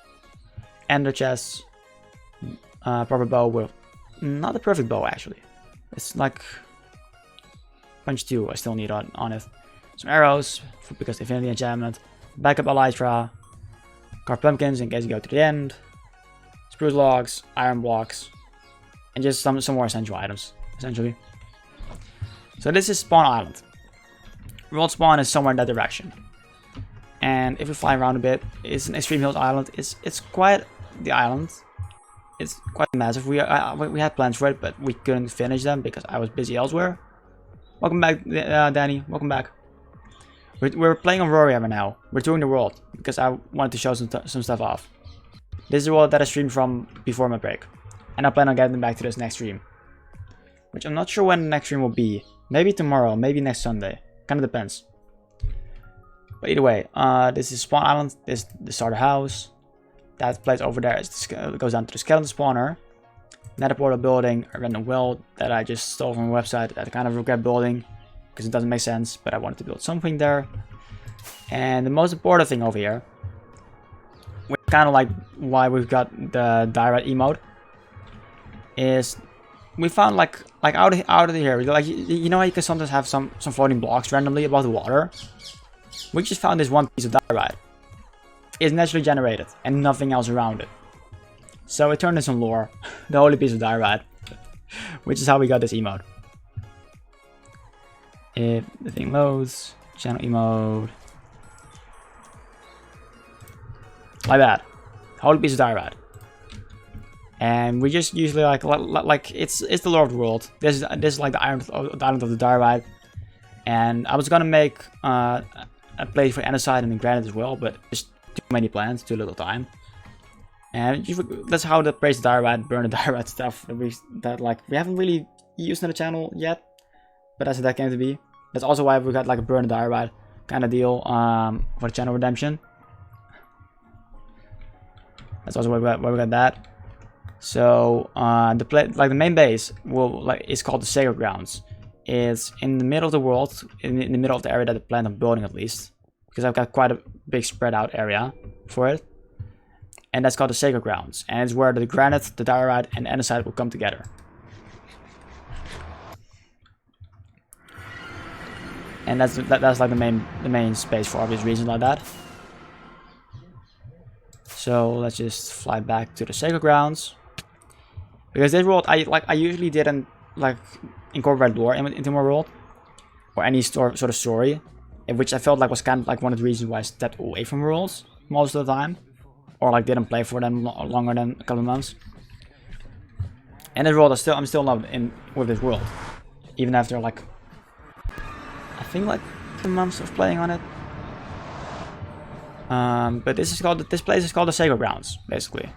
ender chests. Proper bow with not the perfect bow actually. It's like punch 2 I still need on it. Some arrows because the infinity enchantment. Backup elytra. Carved pumpkins in case you go to the end. Spruce logs, iron blocks, and just some more essential items essentially. So this is Spawn Island. World spawn is somewhere in that direction. And if we fly around a bit, it's an Extreme Hills island. It's quite the island. It's quite massive. We had plans for it, but we couldn't finish them because I was busy elsewhere. Welcome back, Danny. Welcome back. We're playing on Rory right now. We're touring the world because I wanted to show some stuff off. This is the world that I streamed from before my break, and I plan on getting back to this next stream, which I'm not sure when the next stream will be. Maybe tomorrow, maybe next Sunday. Kind of depends. But either way, this is Spawn Island. This is the starter house. That place over there goes down to the skeleton spawner. Nether portal building, a random well that I just stole from a website that I kind of regret building because it doesn't make sense, but I wanted to build something there. And the most important thing over here, which kind of like why we've got the direct emote, is we found like out of here, like you know how you can sometimes have some floating blocks randomly above the water. We just found this one piece of diorite. It's naturally generated and nothing else around it. So it turned into some lore, the holy piece of diorite, which is how we got this emote. If the thing loads, channel emote, like that, holy piece of diorite. And we just usually like it's the lore of the world. This is like the island of the diorite. And I was gonna make a place for andesite and granite as well, but just too many plans, too little time. And that's how the praise diorite, burn the diorite stuff that we haven't really used on the channel yet, but that's what that came to be. That's also why we got like a burn the diorite kind of deal for the channel redemption. That's also where we got that. So the main base is called the Sacred Grounds. It's in the middle of the world, in the middle of the area that I plan on building at least, because I've got quite a big spread out area for it. And that's called the Sacred Grounds, and it's where the granite, the diorite, and the andesite will come together. And that's like the main space for obvious reasons like that. So let's just fly back to the Sacred Grounds, because this world I usually didn't like incorporate lore into my world or any sort of story, which I felt like was kind of like one of the reasons why I stepped away from worlds most of the time, or like didn't play for them longer than a couple of months. And this world I'm still not in with this world, even after like I think like 2 months of playing on it. But this place is called the Sacred Grounds, basically.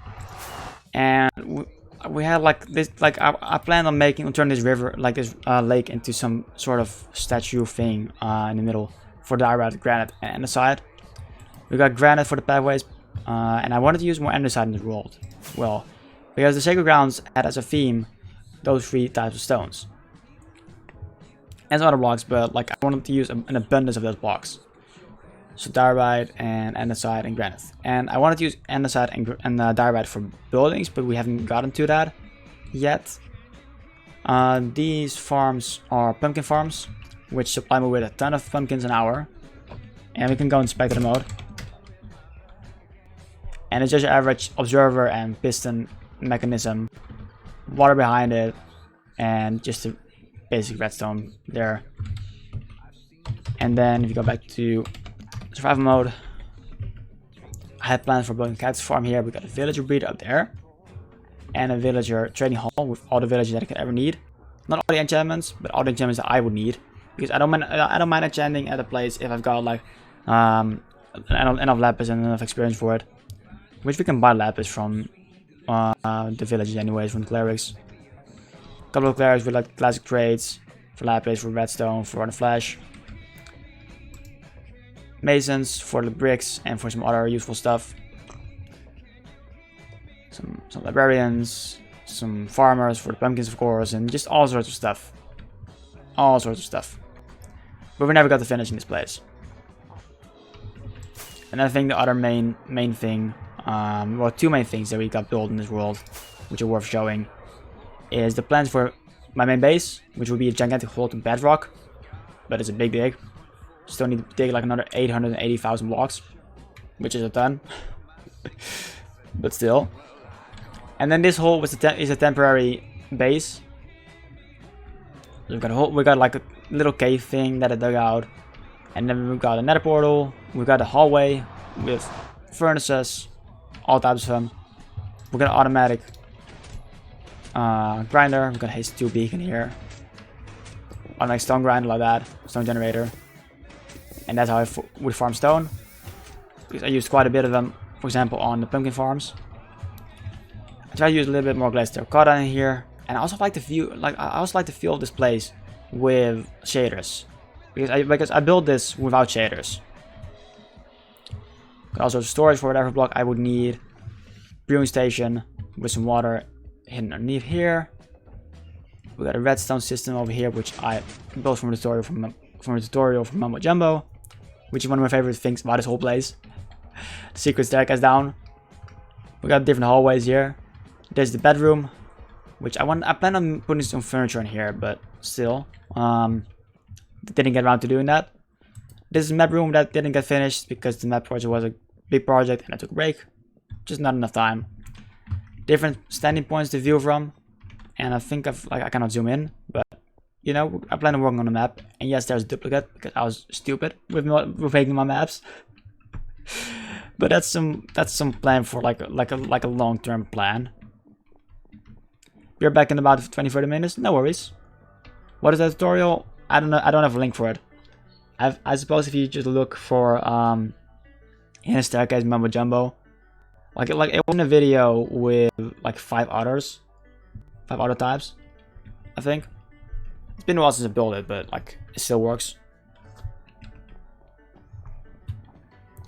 And we had like this, like I planned on turning this river, like this lake, into some sort of statue thing in the middle for diorite, granite, and andesite. We got granite for the pathways, and I wanted to use more andesite in this world. Well, because the Sacred Grounds had as a theme those 3 types of stones. And some other blocks, but like I wanted to use an abundance of those blocks. So diorite and andesite and granite. And I wanted to use andesite and diorite for buildings, but we haven't gotten to that yet. These farms are pumpkin farms, which supply me with a ton of pumpkins an hour. And we can go in spectator mode. And it's just your average observer and piston mechanism. Water behind it. And just a basic redstone there. And then if you go back to survival mode, I had plans for building a cactus farm here. We got a villager breeder up there, and a villager trading hall with all the villagers that I could ever need. Not all the enchantments, but all the enchantments that I would need, because I don't mind enchanting at a place if I've got like enough lapis and enough experience for it, which we can buy lapis from the villagers anyways, from the clerics. A couple of clerics with like classic trades for lapis, for redstone, for the flash. Masons for the bricks and for some other useful stuff. Some librarians, some farmers for the pumpkins, of course, and just all sorts of stuff. All sorts of stuff. But we never got to finish in this place. And I think the other main thing, well, 2 main things that we got built in this world, which are worth showing, is the plans for my main base, which will be a gigantic hole to bedrock, but it's a big dig. Still need to dig like another 880,000 blocks, which is a ton. But still. And then this hole is a temporary base. So we got like a little cave thing that I dug out, and then we've got a nether portal. We've got a hallway with furnaces, all types of them. We've got an automatic grinder. We've got a haste 2 beacon here. Automatic stone grinder like that, stone generator. And that's how I would farm stone, because I used quite a bit of them, for example, on the pumpkin farms. I try to use a little bit more glazed terracotta in here, and I also like to fill this place with shaders, because I built this without shaders. Also storage for whatever block I would need, brewing station with some water hidden underneath here. We got a redstone system over here, which I built from a tutorial from Mumbo Jumbo, which is one of my favorite things about this whole place. The secret staircase down. We got different hallways here. There's the bedroom, which I plan on putting some furniture in here, but still, didn't get around to doing that. This is a map room that didn't get finished because the map project was a big project and I took a break. Just not enough time. Different standing points to view from, and I think I cannot zoom in, but you know, I plan on working on the map. And yes, there's a duplicate because I was stupid with making my maps. But that's some plan for like a long-term plan. We're back in about 20-30 minutes. No worries. What is that tutorial? I don't know. I don't have a link for it. I suppose if you just look for in a staircase mumbo jumbo, like it was in a video with like 5 other types, I think. It's been a while since I built it, but like it still works.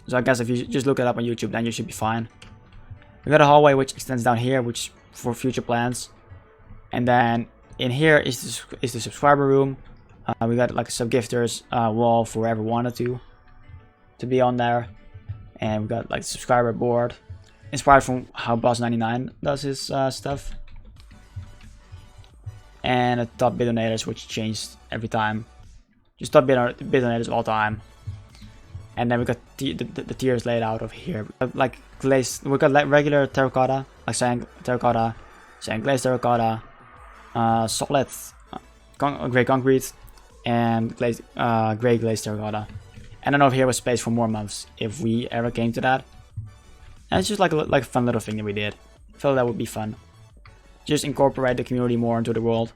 So I guess if you just look it up on YouTube, then you should be fine. We got a hallway which extends down here, which for future plans. And then in here is the subscriber room. We got like a sub-gifters wall for whoever wanted to be on there. And we got like the subscriber board, inspired from how Boss99 does his stuff. And a top bid donators, which changed every time. Just top bid donators all time. And then we got the tiers laid out over here. Like glazed, we got like regular terracotta, like sand terracotta, sand glazed terracotta, solid gray concrete, and glazed, gray glazed terracotta. And then over here was space for more months if we ever came to that. And it's just like a fun little thing that we did. I felt that would be fun. Just incorporate the community more into the world,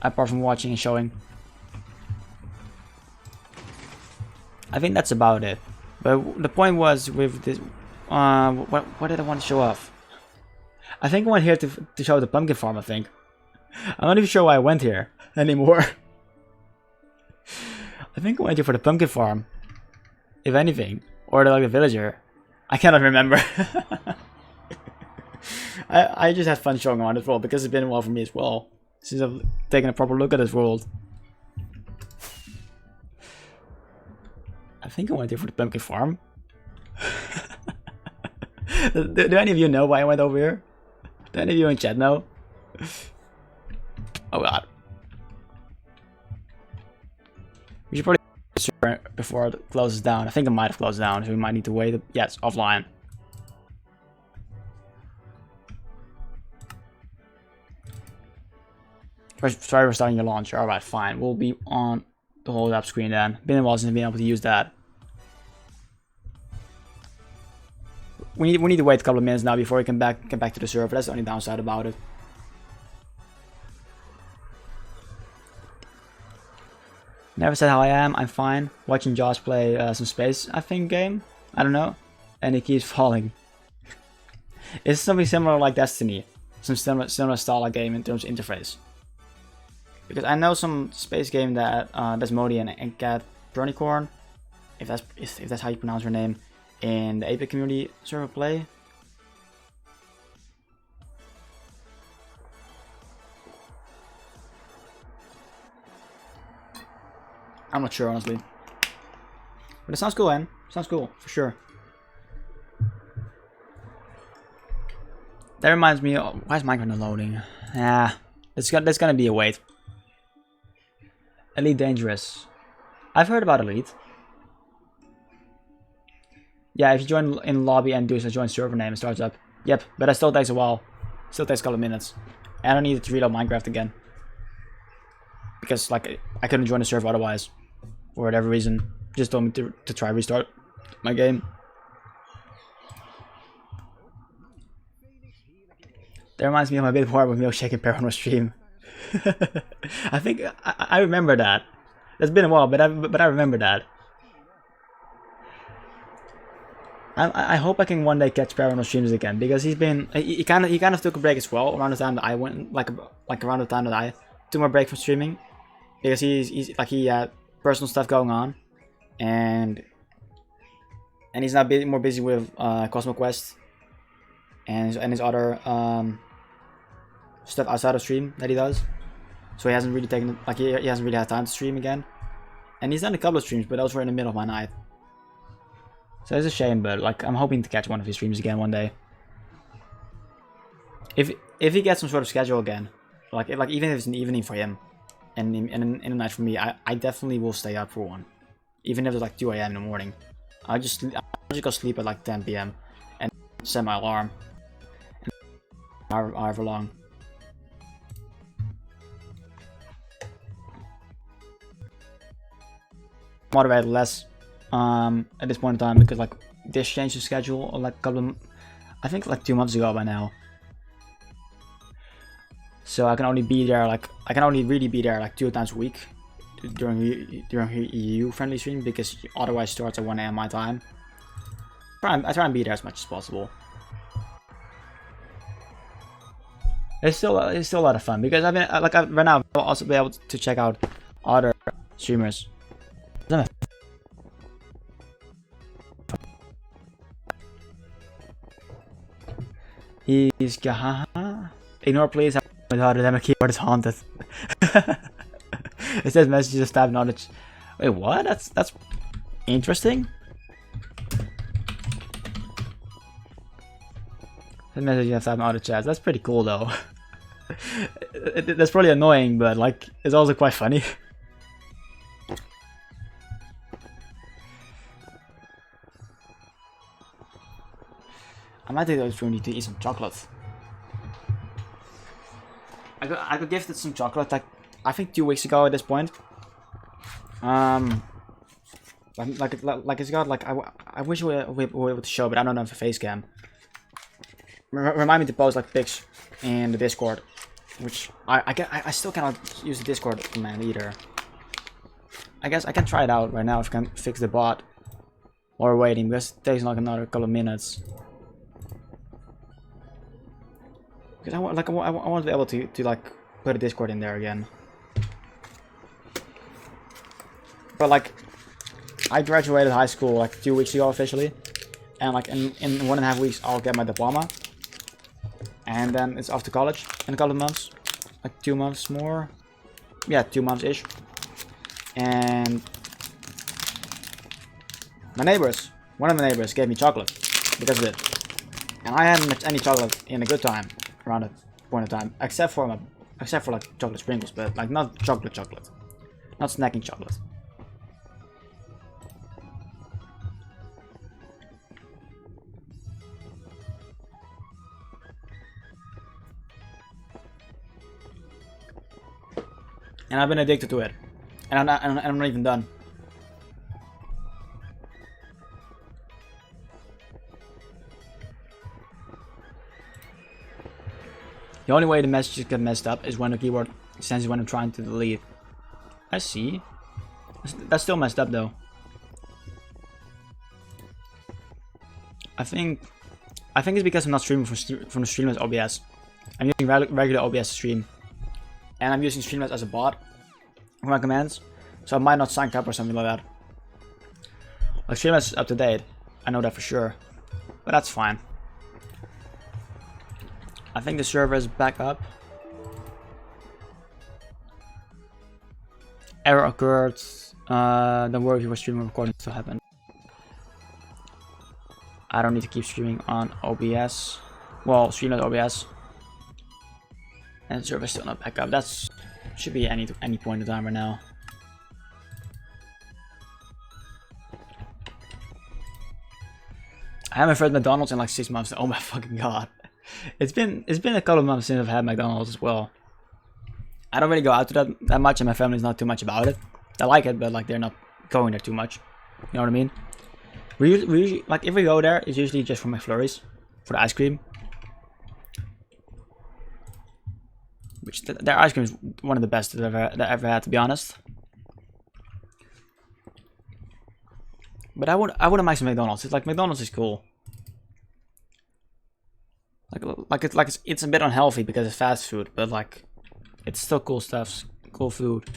apart from watching and showing. I think that's about it. But the point was with this, what did I want to show off? I think I went here to show the pumpkin farm, I think. I'm not even sure why I went here anymore. I think I went here for the pumpkin farm, if anything. Or like the villager. I cannot remember. I just had fun showing on this world because it's been a while for me as well. Since I've taken a proper look at this world. I think I went here for the pumpkin farm. do any of you know why I went over here? Do any of you in chat know? Oh god. We should probably before it closes down. I think it might have closed down, so we might need to wait. Yes, offline. Sorry for starting your launcher. Alright, fine. We'll be on the hold up screen then. Been a while since I've been able to use that. We need to wait a couple of minutes now before we can get back to the server. That's the only downside about it. Never said how I am. I'm fine. Watching Josh play some space, I think, game. I don't know. And he keeps falling. It's something similar like Destiny. Some similar style of game in terms of interface. Because I know some space game that Desmodian and Cat Bronicorn, if that's how you pronounce her name, in the Apex community server play. I'm not sure, honestly. But it sounds cool, man. Sounds cool, for sure. That reminds me, why is Minecraft not loading? Ah, there's gonna be a wait. Elite Dangerous. I've heard about Elite. Yeah, if you join in lobby and do a join server name, it starts up. Yep, but that still takes a while. Still takes a couple of minutes. And I don't need to reload Minecraft again. Because, like, I couldn't join the server otherwise. For whatever reason. Just told me to try restart my game. That reminds me of my bit more with Milkshake and Pear on stream. I think I remember that. It's been a while, but I remember that. I hope I can one day catch Pear on streams again, because he kind of took a break as well around the time that I went, like around the time that I took my break from streaming, because he had personal stuff going on, and he's now more busy with Cosmo Quest and his other stuff outside of stream that he does. So he hasn't really taken, like, he hasn't really had time to stream again. And he's done a couple of streams, but those were in the middle of my night. So it's a shame, but like, I'm hoping to catch one of his streams again one day. If he gets some sort of schedule again, like even if it's an evening for him, and in the night for me, I definitely will stay up for one. Even if it's like 2 AM in the morning. I'll just go sleep at like 10 PM and set my alarm. However long. Moderate less at this point in time, because like this changed the schedule like a couple of, I think like 2 months ago by now. So I can only be there really be there like 2 times a week during EU friendly stream, because otherwise starts at 1 AM my time. I try and be there as much as possible. It's still a lot of fun, because I've been right now I'll also be able to check out other streamers. Message, haha. Ignore please. My daughter, then my keyboard is haunted. It says messages of type knowledge. Wait, what? That's interesting. The message of type knowledge chats. That's pretty cool though. That's probably annoying, but like it's also quite funny. I might take the opportunity to eat some chocolate. I got gifted some chocolate like I think 2 weeks ago at this point. Like it's got like I wish we were able to show, but I don't know if a face cam. Remind me to post like pics in the Discord, which I still cannot use the Discord command either. I guess I can try it out right now if I can fix the bot while we're waiting, because it takes like another couple of minutes. Because I want to be able to like put a Discord in there again. But like I graduated high school like 2 weeks ago officially, and like in 1.5 weeks I'll get my diploma, and then it's off to college in a couple of months, like 2 months more, yeah, 2 months ish. And one of my neighbors gave me chocolate because of it, and I hadn't met any chocolate in a good time around that point of time, except for like chocolate sprinkles, but like not chocolate, not snacking chocolate. And I've been addicted to it, and I'm not even done. The only way the messages get messed up is when the keyboard senses when I'm trying to delete. I see. That's still messed up though. I think it's because I'm not streaming from the Streamlabs OBS. I'm using regular OBS to stream, and I'm using Streamlabs as a bot for my commands, so I might not sync up or something like that. Like Streamlabs is up to date, I know that for sure, but that's fine. I think the server is back up. Error occurred. Don't worry if you were streaming or recording, still happened. I don't need to keep streaming on OBS. Well, Streamlabs OBS. And the server's still not back up. That's should be any point in time right now. I haven't had McDonald's in like 6 months. Oh my fucking god. It's been a couple of months since I've had McDonald's as well. I don't really go out to that much, and my family's not too much about it. They like it, but like they're not going there too much. You know what I mean? We usually, like if we go there, it's usually just for McFlurries, for the ice cream. Which their ice cream is one of the best that I've ever had, to be honest. But I wouldn't mind some McDonald's. It's like McDonald's is cool. It's a bit unhealthy because it's fast food, but like it's still cool stuff, cool food.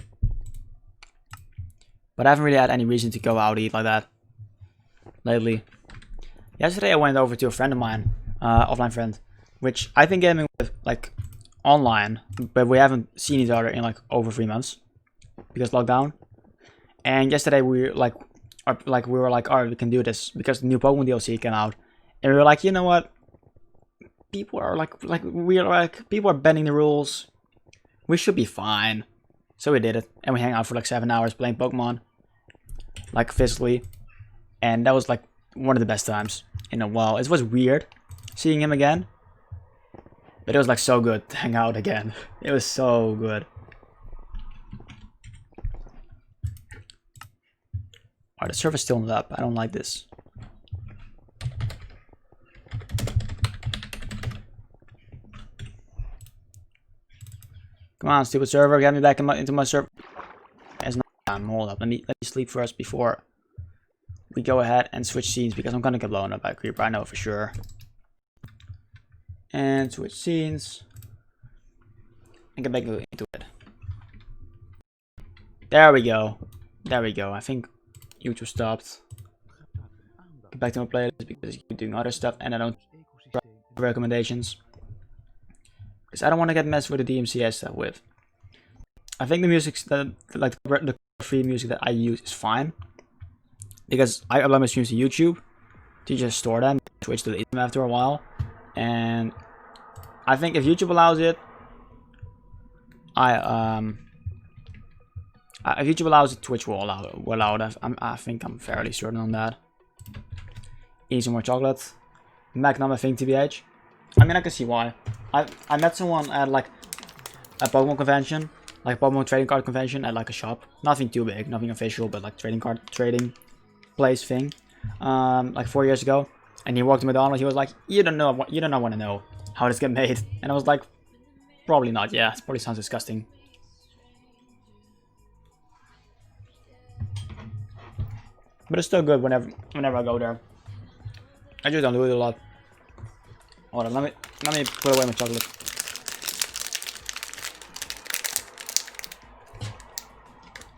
But I haven't really had any reason to go out and eat like that lately. Yesterday I went over to a friend of mine, offline friend, which I've been gaming with like online, but we haven't seen each other in like over 3 months because lockdown. And yesterday we were like, alright, we can do this because the new Pokemon DLC came out, and we were like, you know what? People are people are bending the rules. We should be fine. So we did it, and we hang out for like 7 hours playing Pokemon, like physically, and that was like one of the best times in a while. It was weird seeing him again, but it was like so good to hang out again. It was so good. Alright, the server's still not up. I don't like this. Come on, stupid server, get me back into my server. It's not time. Hold up. Let me sleep first before we go ahead and switch scenes, because I'm gonna get blown up by a creeper. I know for sure. And switch scenes. And get back into it. There we go. There we go. I think YouTube stopped. Get back to my playlist because I keep doing other stuff and I don't recommendations. because I don't want to get messed with the DMCA stuff with. I think the music that like the free music that I use is fine, because I upload my streams to YouTube to just store them, Twitch delete them after a while, and I think if YouTube allows it, if YouTube allows it, Twitch will allow it. I think I'm fairly certain on that. Eat some more chocolate. Magnum, I think, TBH. I mean, I can see why. I met someone at like a Pokemon convention, like a Pokemon trading card convention at like a shop. Nothing too big, nothing official, but like trading place thing. Like 4 years ago, and he walked to McDonald's. He was like, "You don't want to know how this get made," and I was like, "Probably not. Yeah, it probably sounds disgusting." But it's still good whenever I go there. I just don't do it a lot. Hold on, let me put away my chocolate.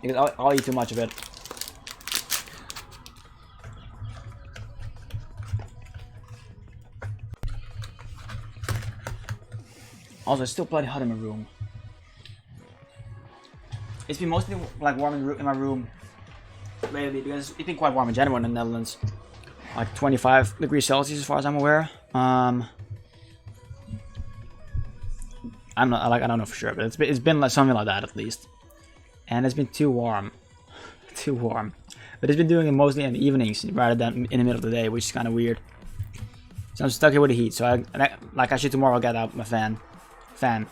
Because I'll eat too much of it. Also, it's still bloody hot in my room. It's been mostly like warm in my room lately, because it's been quite warm in general in the Netherlands. Like 25 degrees Celsius as far as I'm aware. I don't know for sure, but it's been like something like that at least. And it's been too warm. Too warm. But it's been doing it mostly in the evenings rather than in the middle of the day, which is kind of weird. So I'm stuck here with the heat. So I should tomorrow get out my fan. Fan?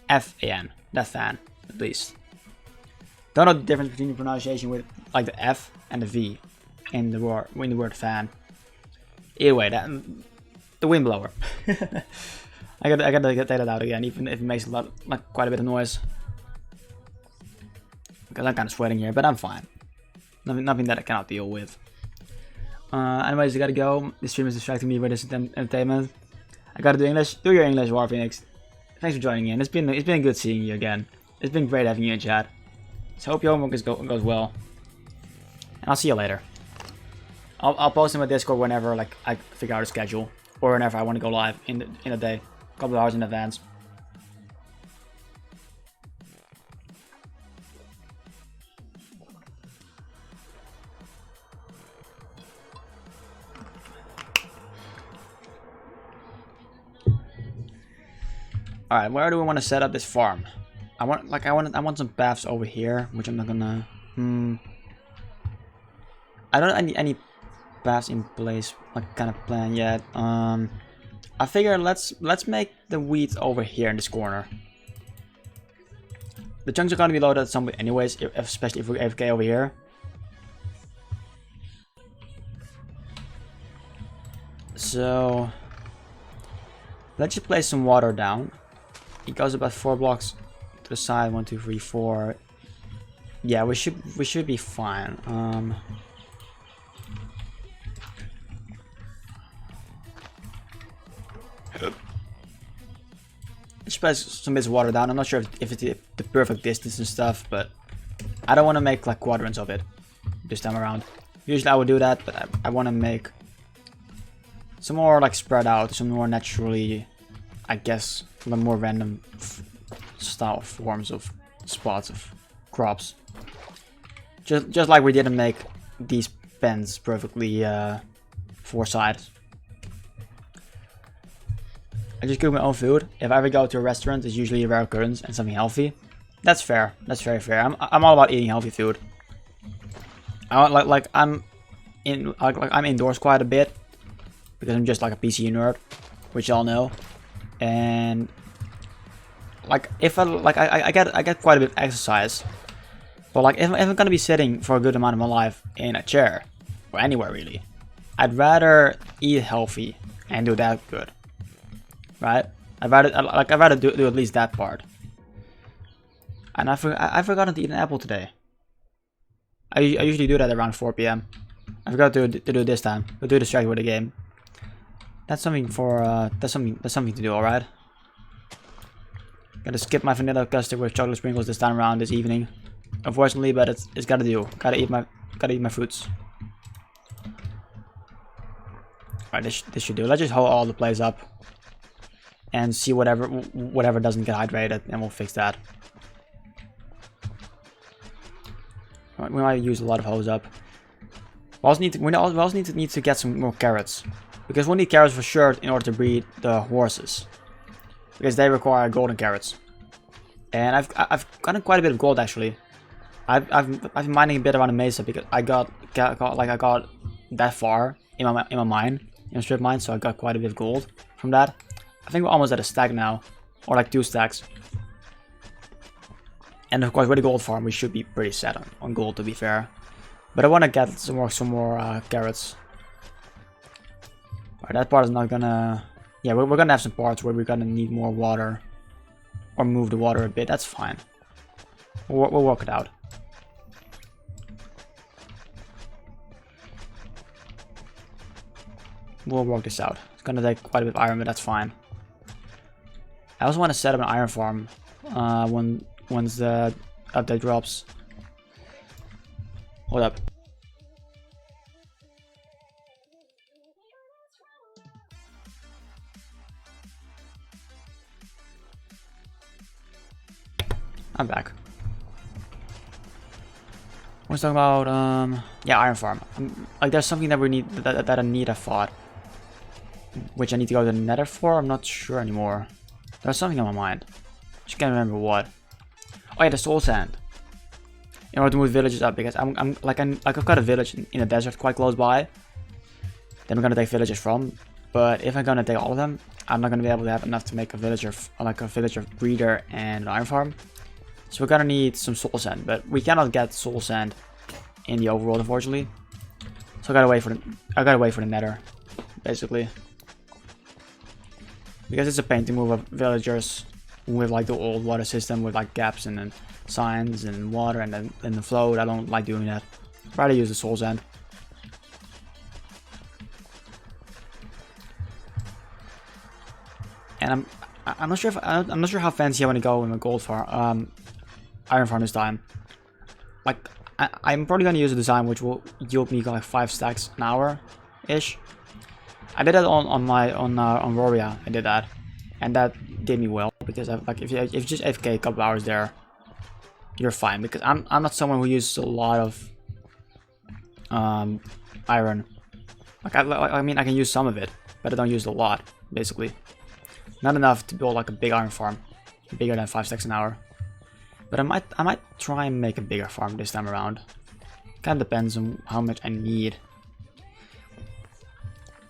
F-A-N. That fan, at least. Don't know the difference between the pronunciation with like the F and the V in the word fan. Either way, the windblower. I gotta get that out again, even if it makes quite a bit of noise. Because I'm kind of sweating here, but I'm fine. Nothing that I cannot deal with. Anyways, I gotta go. This stream is distracting me with this entertainment. I gotta do English. Do your English, War Phoenix. Thanks for joining in. It's been good seeing you again. It's been great having you in chat. So hope your homework goes well. And I'll see you later. I'll post in my Discord whenever like I figure out a schedule, or whenever I want to go live in a day, a couple of hours in advance. All right, where do we want to set up this farm? I want some paths over here, which I'm not gonna. I don't have any paths in place, like kind of plan yet. I figure let's make the wheat over here in this corner. The chunks are gonna be loaded at some point anyways, especially if we AFK over here. So let's just place some water down. It goes about 4 blocks to the side. 1, 2, 3, 4. Yeah, we should be fine. Let's place some bits of water down. I'm not sure if it's the perfect distance and stuff, but I don't want to make like quadrants of it this time around. Usually I would do that, but I want to make some more like spread out, some more naturally, I guess, more random style forms of spots of crops. Just like we didn't make these pens perfectly 4 sides. I just cook my own food. If I ever go to a restaurant, it's usually a rare occurrence and something healthy. That's fair. That's very fair. I'm all about eating healthy food. I'm indoors quite a bit because I'm just like a PC nerd, which y'all know. And like if I get quite a bit of exercise, but like if I'm gonna be sitting for a good amount of my life in a chair or anywhere really, I'd rather eat healthy and do that good, right? I'd rather do at least that part. And I forgot to eat an apple today. I usually do that around 4 PM. I forgot to do it this time. We'll do distracted with the game. That's something for that's something to do, alright? Gotta skip my vanilla custard with chocolate sprinkles this time around this evening. Unfortunately, but it's gotta do. Gotta eat my fruits. Alright, this should do. Let's just hold all the plays up. and see whatever doesn't get hydrated, and we'll fix that. We might use a lot of hose up. We also need to get some more carrots, because we'll need carrots for sure in order to breed the horses, because they require golden carrots. And I've gotten quite a bit of gold actually. I've been mining a bit around the mesa because I got that far in my mine, in a strip mine, so I got quite a bit of gold from that. I think we're almost at a stack now, or like 2 stacks. And of course, with the gold farm, we should be pretty set on gold, to be fair. But I want to get some more carrots. Alright, that part is not gonna. Yeah, we're gonna have some parts where we're gonna need more water, or move the water a bit. That's fine. We'll work it out. We'll work this out. It's gonna take quite a bit of iron, but that's fine. I also want to set up an iron farm once the update drops. Hold up. I'm back. We're talking about yeah, iron farm. Like there's something that we need that I need, I thought, which I need to go to the nether for. I'm not sure anymore. There's something on my mind. Just can't remember what. Oh yeah, the soul sand. In order to move villages up, because I've got a village in the desert quite close by. Then we're gonna take villages from. But if I'm gonna take all of them, I'm not gonna be able to have enough to make a villager, like a villager breeder and an iron farm. So we're gonna need some soul sand, but we cannot get soul sand in the overworld, unfortunately. So I gotta wait for the nether, basically. Because it's a pain to move up villagers with like the old water system with like gaps and then signs and water and then the float. I don't like doing that. I'd rather use the soul sand. And I'm not sure how fancy I want to go in a gold farm, iron farm this time. Like I'm probably gonna use a design which will yield me like 5 stacks an hour ish. I did that on Roria. I did that, and that did me well because if you just AFK a couple hours there, you're fine. Because I'm not someone who uses a lot of iron. Like I mean I can use some of it, but I don't use it a lot. Basically, not enough to build like a big iron farm, bigger than 5 stacks an hour. But I might try and make a bigger farm this time around. Kind of depends on how much I need.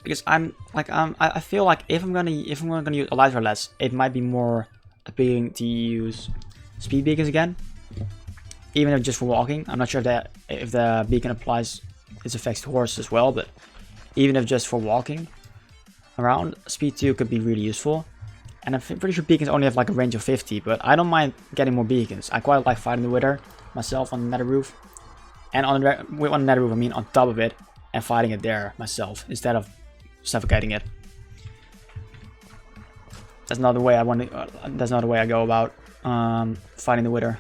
Because I feel like if I'm gonna use Elytra less, it might be more appealing to use speed beacons again, even if just for walking. I'm not sure if the beacon applies its effects to horses as well, but even if just for walking around, speed 2 could be really useful. And I'm pretty sure beacons only have like a range of 50, but I don't mind getting more beacons. I quite like fighting the Wither myself on the nether roof, and on the nether roof I mean on top of it, and fighting it there myself instead of suffocating it. That's not the way I want to. That's not the way I go about fighting the Wither.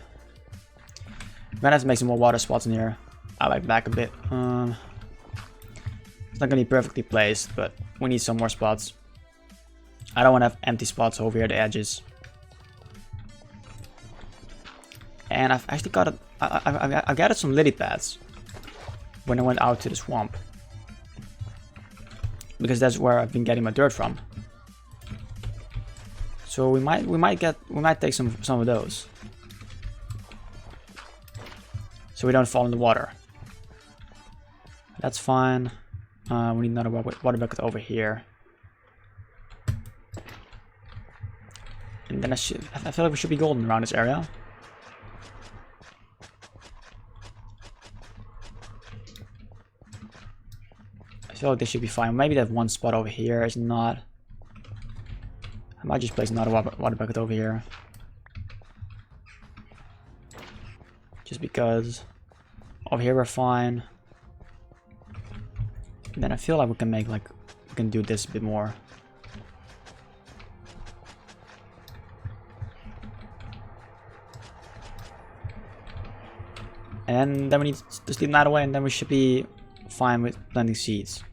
I'm gonna have to make some more water spots in here. I like back a bit. It's not gonna be perfectly placed, but we need some more spots. I don't want to have empty spots over here at the edges. And I've actually got I gathered some lily pads when I went out to the swamp, because that's where I've been getting my dirt from. So we might take some of those, so we don't fall in the water. That's fine. We need another water bucket over here. And then I feel like we should be golden around this area. I feel like this should be fine. Maybe that one spot over here is not. I might just place another water bucket over here. Just because over here we're fine. And then I feel like we can do this a bit more. And then we need to sleep that away, and then we should be fine with planting seeds.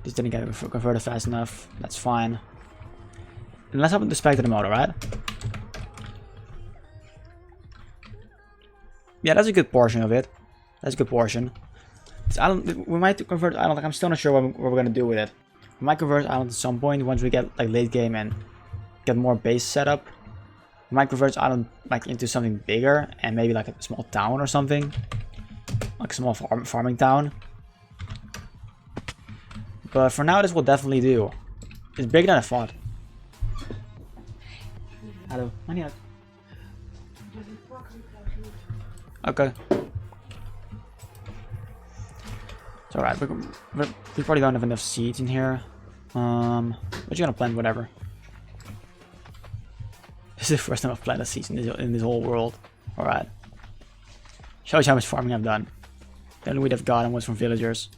This didn't get converted fast enough. That's fine. And let's open the spectator mode, alright? Yeah, that's a good portion of it. That's a good portion. This island, we might convert island. Like, I'm still not sure what we're gonna do with it. We might convert island at some point once we get like late game and get more base set up. We might convert island like into something bigger and maybe like a small town or something, like a small farming town. But for now, this will definitely do. It's bigger than I thought. Hallo, maakt niet uit. Okay. It's alright, we probably don't have enough seeds in here. But you're gonna plant whatever. This is the first time I've planted seeds in this whole world. Alright. Shows you how much farming I've done. The only we'd have gotten was from villagers.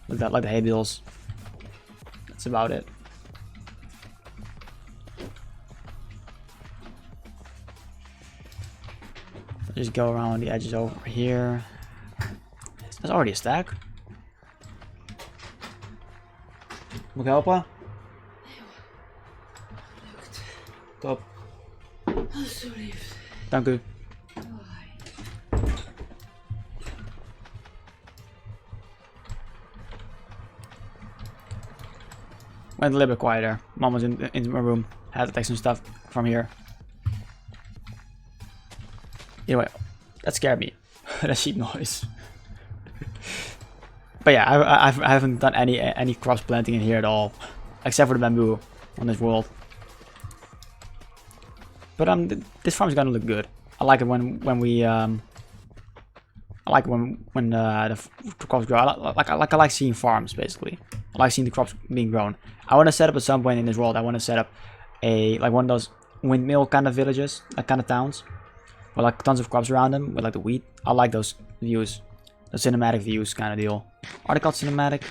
Like that, like the hay bales. That's about it. Just go around the edges over here. That's already a stack. Moet ik helpen? Top. Alsjeblieft. Dank u. Went a little bit quieter. Mom was in my room. Had to take some stuff from here. Anyway, that scared me. That sheep noise. But yeah, I haven't done any cross planting in here at all, except for the bamboo on this world. But this farm is gonna look good. I like it when we I like when the crops grow. I like seeing farms basically. I like seeing the crops being grown. I want to set up at some point in this world. I want to set up a like one of those windmill kind of villages, like kind of towns, with like tons of crops around them, with like the wheat. I like those views, the cinematic views kind of deal. Are they called cinematic?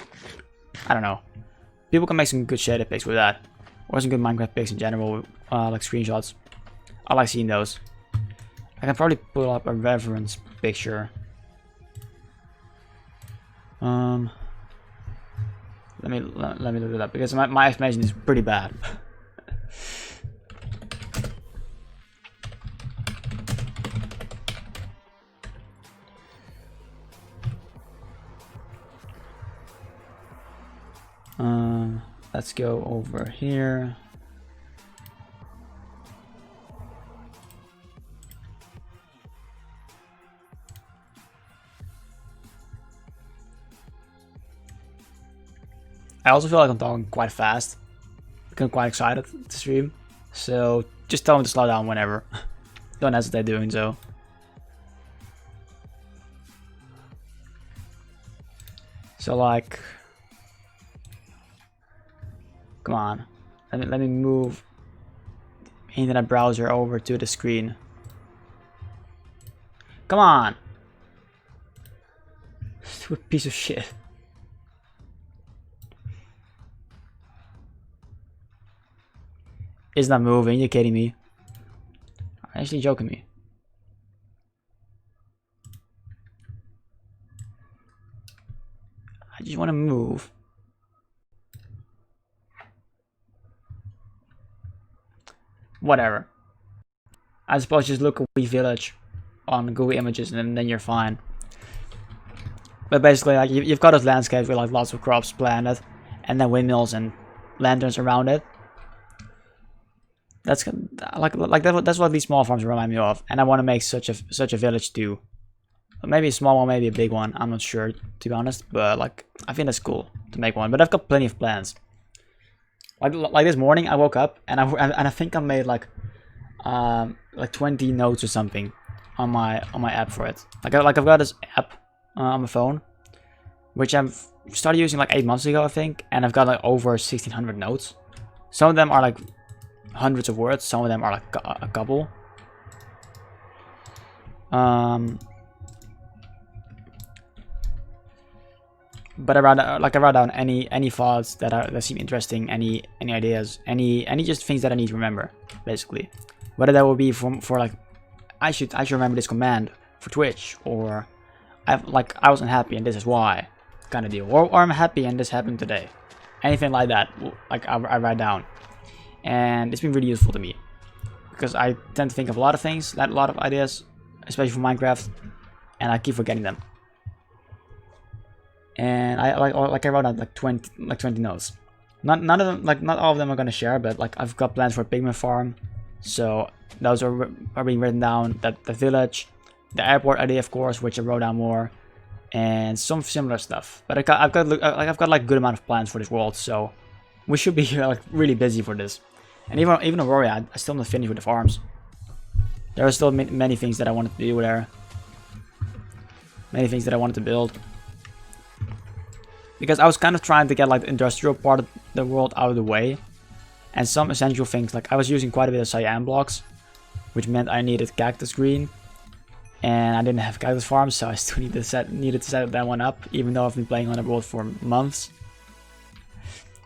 I don't know. People can make some good shader pics with that, or some good Minecraft pics in general, like screenshots. I like seeing those. I can probably pull up a reference picture. Let me look it up because my estimation is pretty bad. Let's go over here. I also feel like I'm talking quite fast. I'm quite excited to stream. So just tell me to slow down whenever. Don't hesitate doing so. So like, come on. Let me move the internet browser over to the screen. Come on. Stupid piece of shit. It's not moving, you're kidding me. Actually joking me. I just want to move. Whatever. I suppose just look at Wii Village on Google Images and then you're fine. But basically, like you've got those landscapes with like lots of crops planted, and then windmills and lanterns around it. That's like that's what these small farms remind me of, and I want to make such a village too. Maybe a small one, maybe a big one. I'm not sure, to be honest, but like I think that's cool to make one. But I've got plenty of plans. Like this morning, I woke up and I think I made like 20 notes or something on my app for it. Like I've got this app on my phone, which I've started using like 8 months ago, I think, and I've got like over 1,600 notes. Some of them are like hundreds of words, some of them are like a couple. But I write down any thoughts that seem interesting, any ideas, any just things that I need to remember, basically. Whether that will be for like I should remember this command for Twitch, or I was unhappy and this is why, kind of deal, or I'm happy and this happened today. Anything like that, like I write down. and it's been really useful to me because I tend to think of a lot of things, a lot of ideas, especially for Minecraft, and I keep forgetting them. And I wrote down like 20 notes. None of them, not all of them are gonna share, but like I've got plans for a pigman farm, so those are being written down. That the village, the airport idea, of course, which I wrote down more, and some similar stuff. But I've got like good amount of plans for this world, so we should be like really busy for this. And even Aurora, I still not finished with the farms. There are still many things that I wanted to do there. Many things that I wanted to build. Because I was kind of trying to get like the industrial part of the world out of the way. And some essential things, like I was using quite a bit of cyan blocks, which meant I needed cactus green. And I didn't have cactus farms, so I still needed to set that one up, even though I've been playing on the world for months.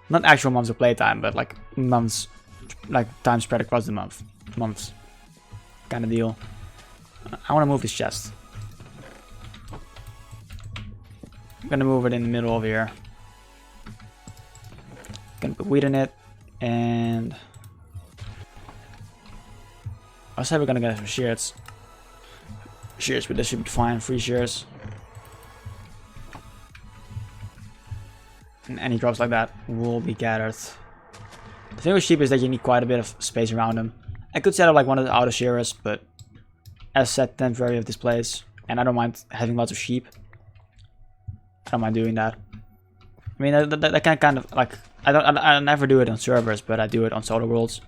Not actual months of playtime, but like months, like time spread across the months kind of deal. I want to move this chest. I'm gonna move it in the middle over here. Gonna put wheat in it, and I said we're gonna get some shears. But this should be fine. 3 shears. And any drops like that will be gathered. The thing with sheep is that you need quite a bit of space around them. I could set up like one of the auto shearers, but as said, temporary of this place, and I don't mind having lots of sheep. I don't mind doing that. I mean, that can kind of like I never do it on servers, but I do it on solo worlds.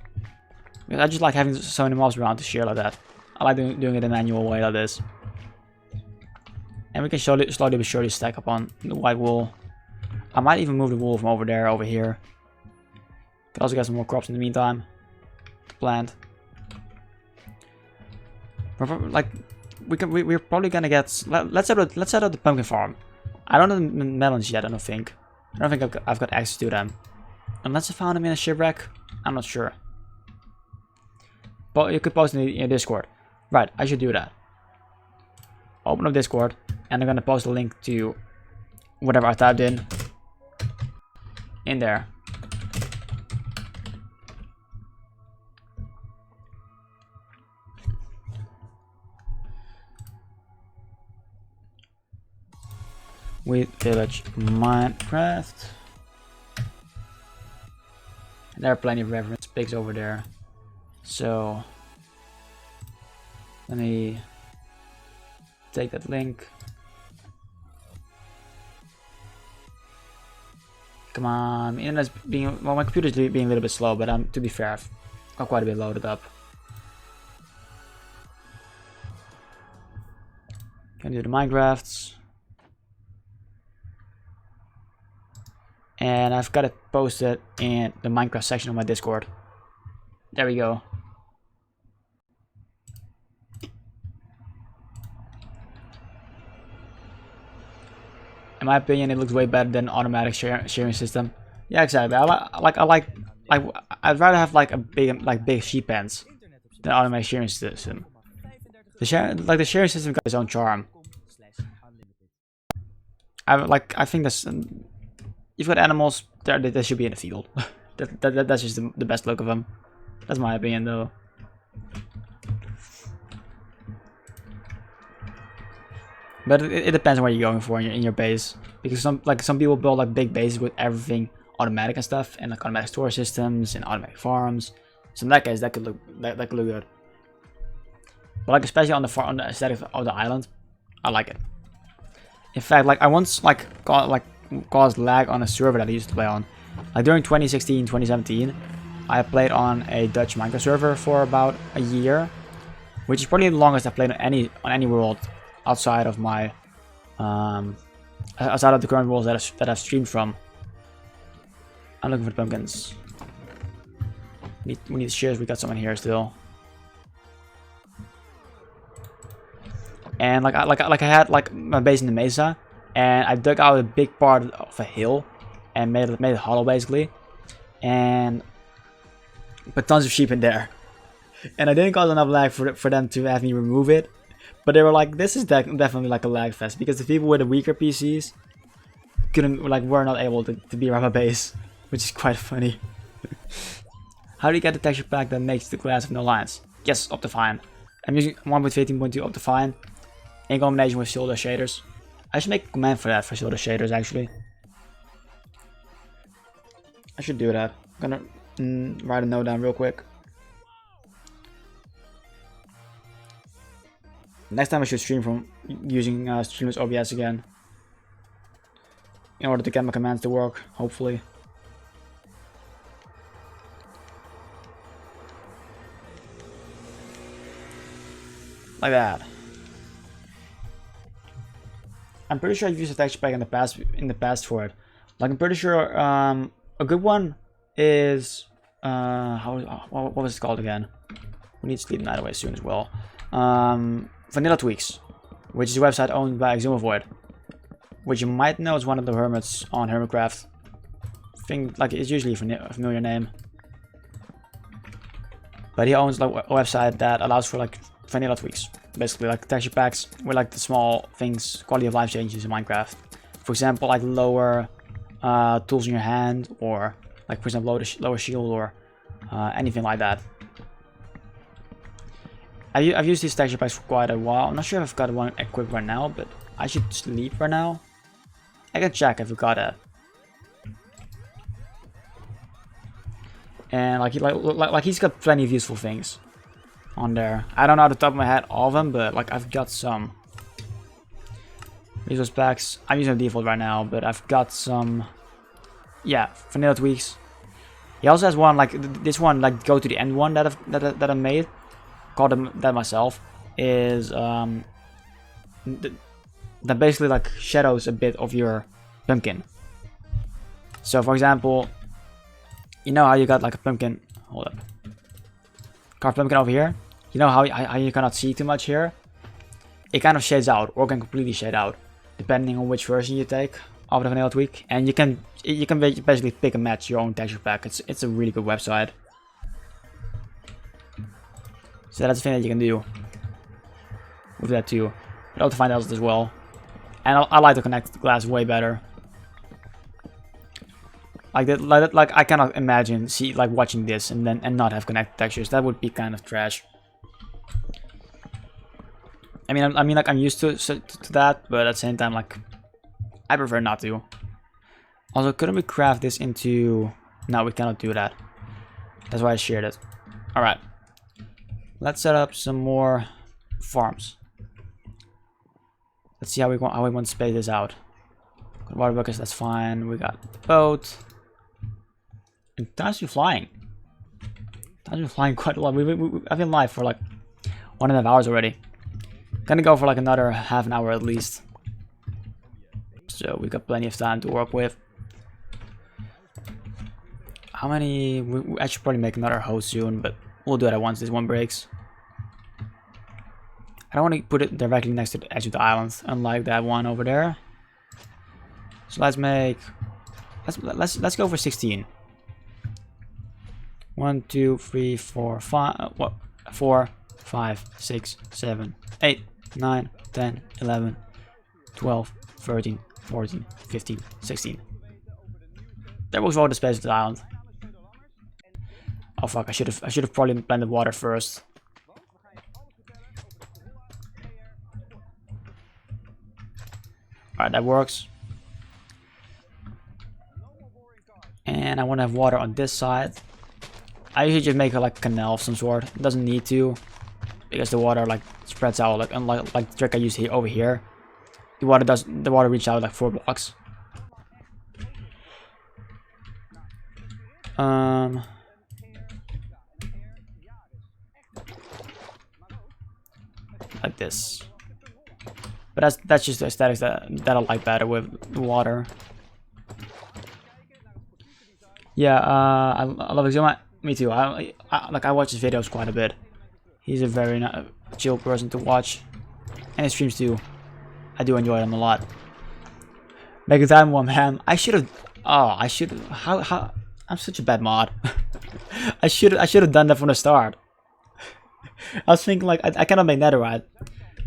Because I just like having so many mobs around to shear like that. I like doing it in a manual way like this. And we can slowly but surely stack up on the white wool. I might even move the wool from over there over here. Could also get some more crops in the meantime. Plant. Like we're probably gonna get. Let's set up the pumpkin farm. I don't know the melons yet. I don't think I've got access to them, unless I found them in a shipwreck. I'm not sure. But you could post in your Discord. Right, I should do that. Open up Discord, and I'm gonna post a link to whatever I typed in there. With village Minecraft. And there are plenty of reference pics over there. So let me take that link. Come on, internet's being, well, my computer's being a little bit slow, but to be fair, I've got quite a bit loaded up. Can do the Minecrafts. And I've got it posted in the Minecraft section of my Discord. There we go. In my opinion, it looks way better than automatic sharing system. Yeah, exactly. I'd rather have like a big sheep pens than automatic sharing system. The sharing system got its own charm. I think that's. You've got animals, they should be in the field. That's just the best look of them. That's my opinion, though. But it depends on what you're going for in your base, because some people build like big bases with everything automatic and stuff, and like automatic storage systems and automatic farms. So in that case, that could look good. But like especially on the aesthetic of the island, I like it. In fact, like I once caused lag on a server that I used to play on. Like during 2016, 2017, I played on a Dutch Minecraft server for about a year, which is probably the longest I played on any world outside of my outside of the current worlds that I've streamed from. I'm looking for the pumpkins. We need shears. We got some in here still. And I had like my base in the mesa. And I dug out a big part of a hill and made it hollow basically, and put tons of sheep in there. And I didn't cause enough lag for them to have me remove it, but they were like, "This is definitely like a lag fest," because the people with the weaker PCs were not able to be around my base, which is quite funny. How do you get the texture pack that makes the glass with no lines? Yes, Optifine. I'm using 1.15.2 Optifine in combination with shoulder shaders. I should make a command for that, for shoulder shaders actually. I should do that. I'm gonna write a note down real quick. Next time I should stream from using Streamless OBS again. In order to get my commands to work, hopefully. Like that. I'm pretty sure I've used a texture pack in the past for it. Like I'm pretty sure a good one is what was it called again? We need Sleep Night away soon as well. Vanilla Tweaks, which is a website owned by Exumavoid, which you might know is one of the hermits on Hermitcraft. I think like it's usually a familiar name, but he owns like a website that allows for like vanilla tweaks, basically like texture packs with like the small things, quality of life changes in Minecraft. For example, like lower tools in your hand, or like for example lower shield, or anything like that. I've used these texture packs for quite a while. I'm not sure if I've got one equipped right now, but I should sleep right now. I can check if I've got it. And like he's got plenty of useful things on there. I don't know off the top of my head all of them, but like I've got some resource packs. I'm using the default right now, but I've got some, yeah, vanilla tweaks. He also has one like this one, like go to the end one that I made. Called that myself, is that basically like shadows a bit of your pumpkin. So for example, you know how you got like a pumpkin, hold up, carved pumpkin over here, you know how you cannot see too much here? It kind of shades out, or can completely shade out, depending on which version you take of the vanilla tweak. And you can basically pick and match your own texture pack. It's a really good website. So that's the thing that you can do with that too. But I'll find out as well. And I like to connect the glass way better. Like that, like I cannot imagine watching this and not have connected textures. That would be kind of trash. I mean like I'm used to that, but at the same time like I prefer not to. Also, couldn't we craft this into? No, we cannot do that. That's why I shared it. All right. Let's set up some more farms. Let's see how we want to space this out. Water buckets, that's fine. We got the boat. And time's been flying. Time's been flying quite a lot. I've been live for like 1.5 hours already. Gonna go for like another half an hour at least. So we got plenty of time to work with. How many? I should probably make another hose soon, but we'll do that once this one breaks. I don't want to put it directly next to the edge of the island, unlike that one over there. So let's make, let's go for 16. 1, 2, 3, 4, 5. What? 4, 5, 6, 7, 8, 9, 10, 11, 12, 13, 14, 15, 16. There was all the space of the island. Oh fuck! I should have probably blended water first. Alright, that works. And I want to have water on this side. I usually just make like a canal of some sort. It doesn't need to, because the water like spreads out, like unlike like the trick I use here over here. The water reaches out like 4 blocks. Like this. But that's just the aesthetics that I like better with the water. Yeah, I love Exuma. Me too. I watch his videos quite a bit. He's a very chill person to watch, and his streams too. I do enjoy them a lot. Mega Time One, man. I should have. Oh, I should. How? I'm such a bad mod. I should have done that from the start. I was thinking like I cannot make netherite,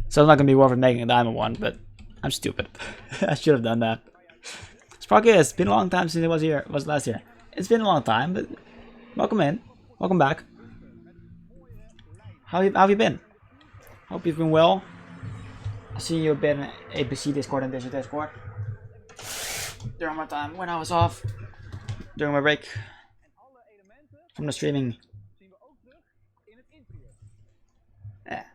so it's not gonna be worth it making a diamond one. But I'm stupid. I should have done that. Sparky, it's been a long time since it was last year. It's been a long time, but welcome in. welcome back. How have you been? Hope you've been well. I see you've been in APC Discord and Digital Discord during my time when I was off, during my break from the streaming. Yeah,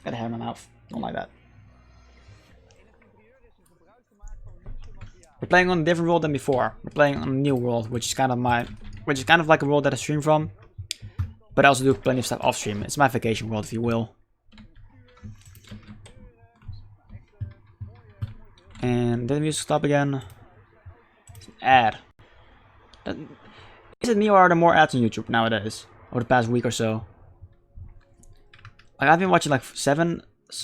got a hair in my mouth. Don't like that. We're playing on a different world than before. We're playing on a new world, which is kind of like a world that I stream from. But I also do plenty of stuff off stream. It's my vacation world, if you will. And did the music stop again? It's an ad. Is it me or are there more ads on YouTube nowadays? Over the past week or so? Like I've been watching like 7,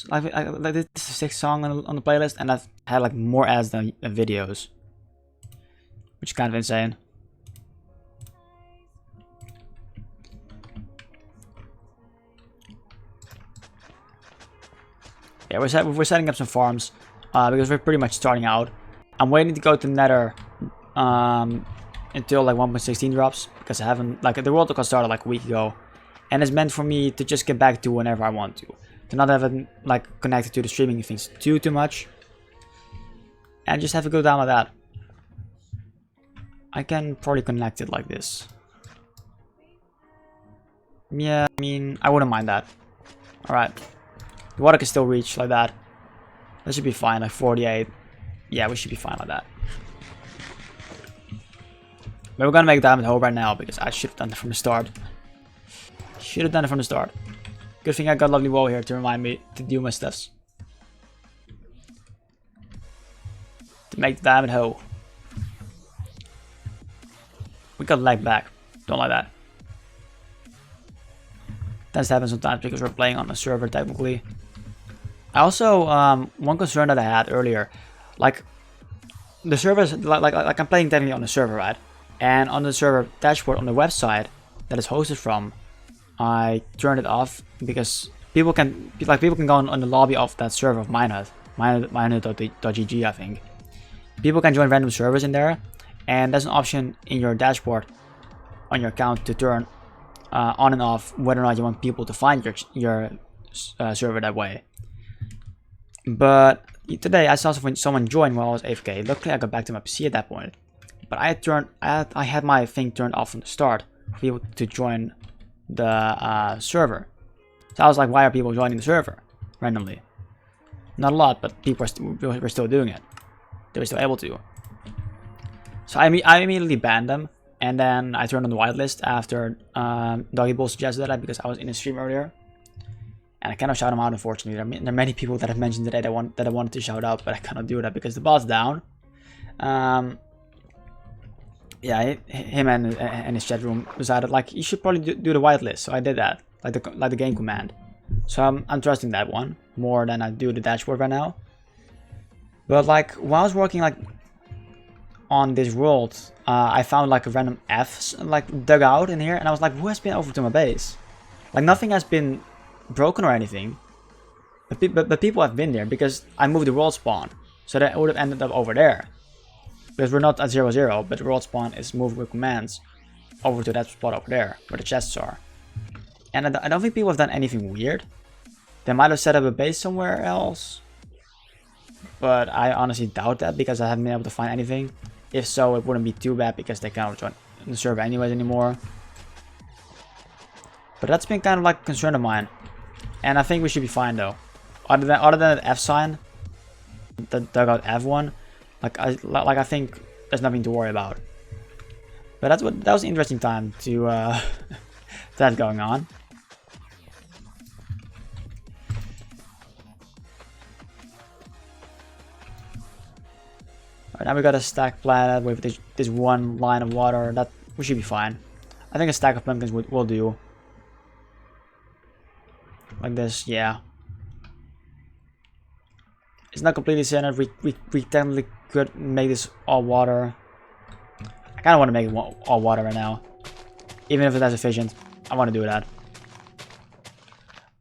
like this is the 6th song on the playlist, and I've had like more ads than videos, which is kind of insane. Yeah, we're setting up some farms because we're pretty much starting out. I'm waiting to go to Nether until like 1.16 drops because I haven't, like, the world got started like a week ago, and it's meant for me to just get back to whenever I want to not have it like connected to the streaming things too much, and just have to go down with that. I can probably connect it like this. Yeah, I mean, I wouldn't mind that. Alright. The water can still reach like that. That should be fine, like 48. Yeah, we should be fine like that. But we're gonna make diamond hoe right now because I should have done it from the start. Should have done it from the start. Good thing I got lovely wall here to remind me to do my stuffs. To make the diamond hoe. We got lag back. Don't like that. Tends to happen sometimes because we're playing on a server technically. I also, one concern that I had earlier, like the servers, like I'm playing technically on the server, right? And on the server dashboard on the website that is hosted from, I turned it off because people can go on the lobby of that server of minehut.gg, I think. People can join random servers in there, and there's an option in your dashboard on your account to turn on and off whether or not you want people to find your server that way. But today I saw someone join while I was AFK. Luckily I got back to my PC at that point. But I had my thing turned off from the start for people to join the server. So I was like, why are people joining the server randomly? Not a lot, but people were still doing it. They were still able to. So I immediately banned them, and then I turned on the whitelist after Doggy Bull suggested that because I was in a stream earlier. And I cannot shout them out, unfortunately. There are many people that have mentioned today that I wanted to shout out, but I cannot do that because the bot's down. Yeah, him and his chat room decided like you should probably do the whitelist, so I did that, like the game command. So I'm trusting that one more than I do the dashboard right now. But like while I was working like on this world, I found like a random F like dug out in here, and I was like, who has been over to my base? Like nothing has been broken or anything, but people have been there because I moved the world spawn, so that would have ended up over there. Because we're not at 0-0, but the world spawn is moved with commands over to that spot over there where the chests are. And I don't think people have done anything weird. They might have set up a base somewhere else, but I honestly doubt that because I haven't been able to find anything. If so, it wouldn't be too bad because they cannot join the server anyways anymore. But that's been kind of like a concern of mine. And I think we should be fine though. Other than the F sign, the dugout F1, I think there's nothing to worry about. But that was an interesting time to that's going on. Alright, now we got a stack planet with this one line of water. That we should be fine. I think a stack of pumpkins will do. Like this, yeah. It's not completely centered. We technically could make this all water. I kind of want to make it all water right now, even if it's efficient. I want to do that.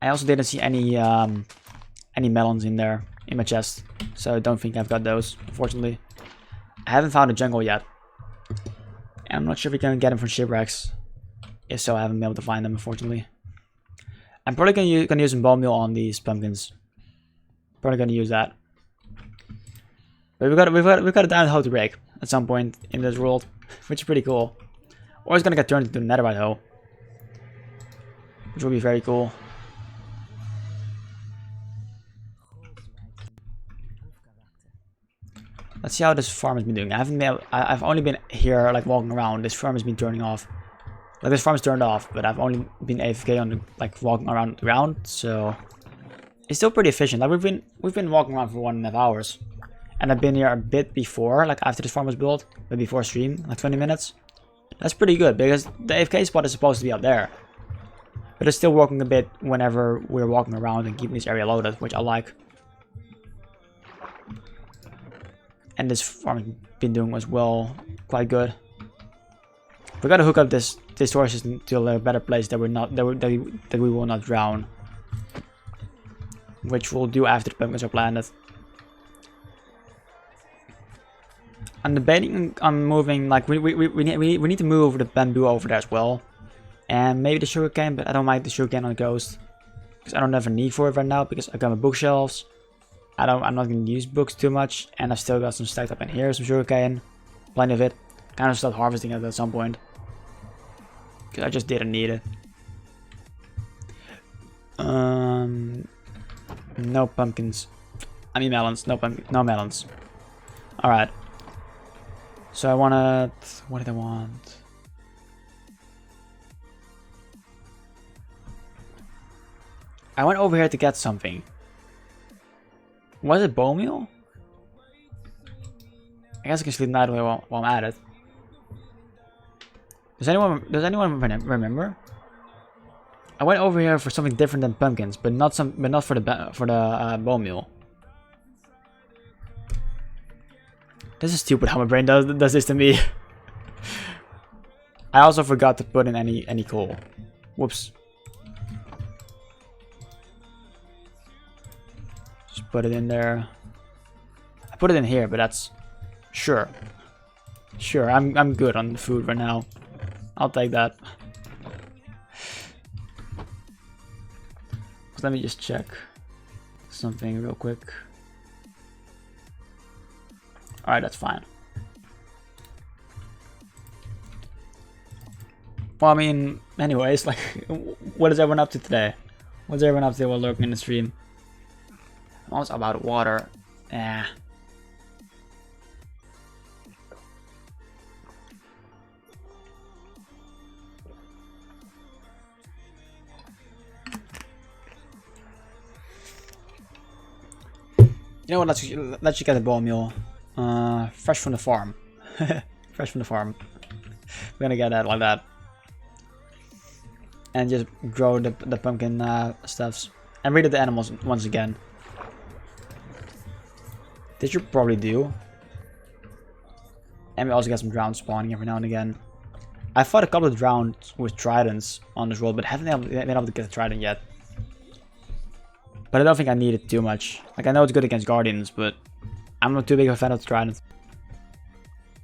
I also didn't see any melons in there in my chest, so I don't think I've got those. Unfortunately, I haven't found a jungle yet, and I'm not sure if we can get them from shipwrecks. If so, I haven't been able to find them, unfortunately. I'm probably gonna use some bone meal on these pumpkins. Probably gonna use that. But we've got a diamond hoe to break at some point in this world, which is pretty cool. Or it's gonna get turned into a netherite hoe, which will be very cool. Let's see how this farm has been doing. I've only been here like walking around. This farm has been turning off. Like this farm is turned off, but I've only been AFK on the, like walking around the ground, so it's still pretty efficient. Like we've been walking around for 1.5 hours. And I've been here a bit before, like after this farm was built, but before stream, like 20 minutes. That's pretty good because the AFK spot is supposed to be up there. But it's still working a bit whenever we're walking around and keeping this area loaded, which I like. And this farm has been doing as well quite good. We gotta hook up this storage system to a better place that we will not drown. Which we'll do after the pumpkins are planted. I'm debating on moving, like we need to move the bamboo over there as well. And maybe the sugarcane, but I don't like the sugarcane on the coast. Because I don't have a need for it right now, because I got my bookshelves. I'm not going to use books too much, and I've still got some stacked up in here, some sugarcane. Plenty of it. Kind of start harvesting it at some point. Because I just didn't need it. No pumpkins. I mean melons, no melons. Alright. So I wanted... What did I want? I went over here to get something. Was it bone meal? I guess I can sleep nightly while I'm at it. Does anyone remember? I went over here for something different than pumpkins, but not for the bone meal. This is stupid how my brain does this to me. I also forgot to put in any coal. Whoops. Just put it in there. I put it in here, but that's sure. Sure, I'm good on the food right now. I'll take that. Let me just check something real quick. Alright, that's fine. Well, I mean, anyways, like, what is everyone up to today? What's everyone up to while lurking in the stream? I'm almost about water. Yeah. You know what, let's you get the bone meal. Fresh from the farm. Fresh from the farm. We're gonna get that like that. And just grow the pumpkin stuffs. And read the animals once again. This you probably do. And we also get some drowned spawning every now and again. I fought a couple of drowned with tridents on this world, but haven't been able to get a trident yet. But I don't think I need it too much. Like, I know it's good against guardians, but I'm not too big of a fan of the trident.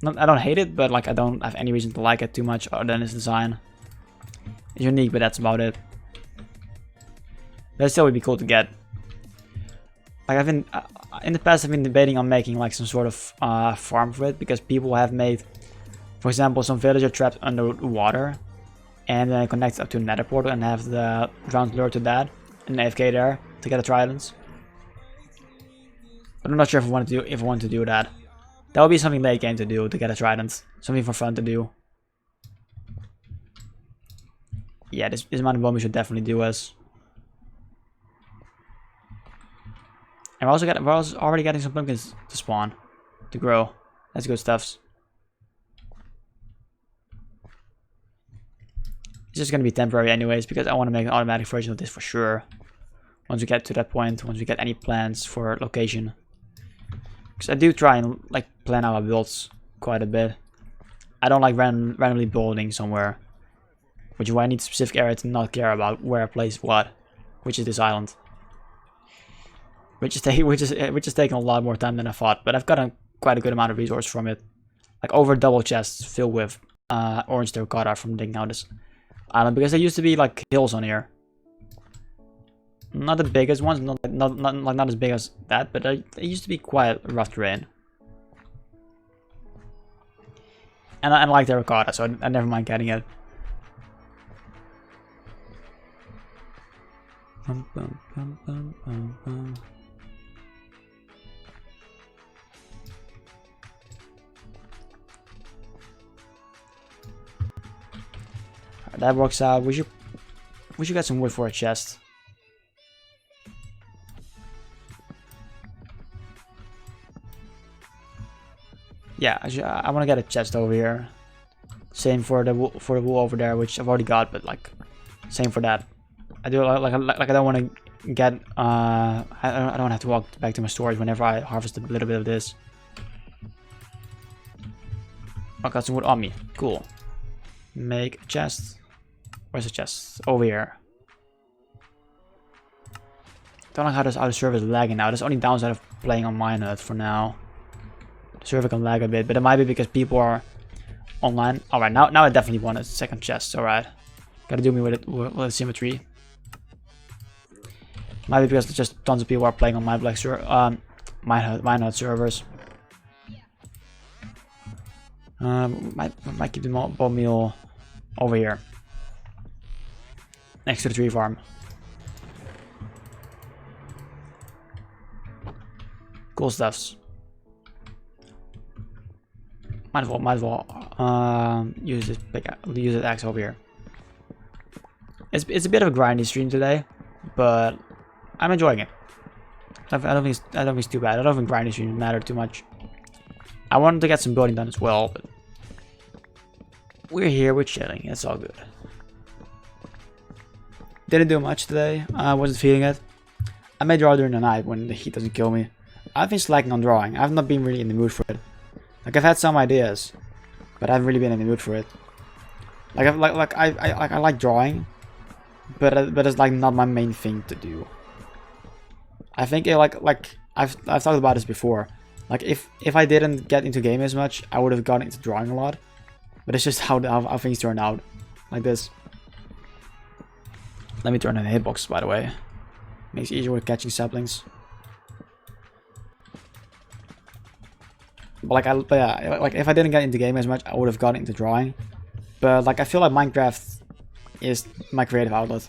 I don't hate it, but like I don't have any reason to like it too much other than its design. It's unique, but that's about it. But it still would be cool to get. Like I've been in the past, I've been debating on making like some sort of farm for it, because people have made, for example, some villager trapped under water, and then connect up to a nether portal and have the drowned lure to that and AFK there to get a trident. But I'm not sure if I want to do that. That would be something late game to do, to get a trident. Something for fun to do. Yeah, this amount of bomb we should definitely do us. And we're also already getting some pumpkins to spawn, to grow. That's good stuff. It's just gonna be temporary anyways, because I want to make an automatic version of this for sure. Once we get to that point, once we get any plans for location. Because I do try and like plan out my builds quite a bit. I don't like randomly building somewhere, which is why I need a specific area to not care about where I place what, which is this island. Which is taking a lot more time than I thought, but I've got quite a good amount of resource from it. Like over double chests filled with orange terracotta from digging out this island because there used to be like hills on here. Not the biggest ones, not as big as that, but it used to be quite rough terrain. And I like terracotta, so I never mind getting it. That works out. We should get some wood for a chest. Yeah, I want to get a chest over here. Same for the wool over there, which I've already got, but like, same for that. I do like I don't want to get I don't have to walk back to my storage whenever I harvest a little bit of this. I got some wood on me. Cool. Make a chest. Where's the chest? Over here. Don't know how the server is lagging now. That's the only downside of playing on Minehut for now. The server can lag a bit, but it might be because people are online. Alright, now I definitely want a second chest. Alright. Gotta do me with it with symmetry. Might be because just tons of people are playing on Minehut servers. Might keep the bone meal over here. Next to the tree farm. Cool stuffs. Might as well use this axe over here. It's a bit of a grindy stream today, but I'm enjoying it. I don't think it's too bad. I don't think grindy streams matter too much. I wanted to get some building done as well, but we're here, we're chilling. It's all good. Didn't do much today. I wasn't feeling it. I may draw during the night when the heat doesn't kill me. I've been slacking on drawing. I've not been really in the mood for it. Like, I've had some ideas, but I haven't really been in the mood for it. Like I like drawing, but it's like not my main thing to do. I think I've talked about this before. Like if I didn't get into gaming as much, I would have gotten into drawing a lot. But it's just how things turn out, like this. Let me turn on the hitbox, by the way. Makes it easier with catching saplings. But like if I didn't get into gaming as much, I would have gotten into drawing. But like I feel like Minecraft is my creative outlet.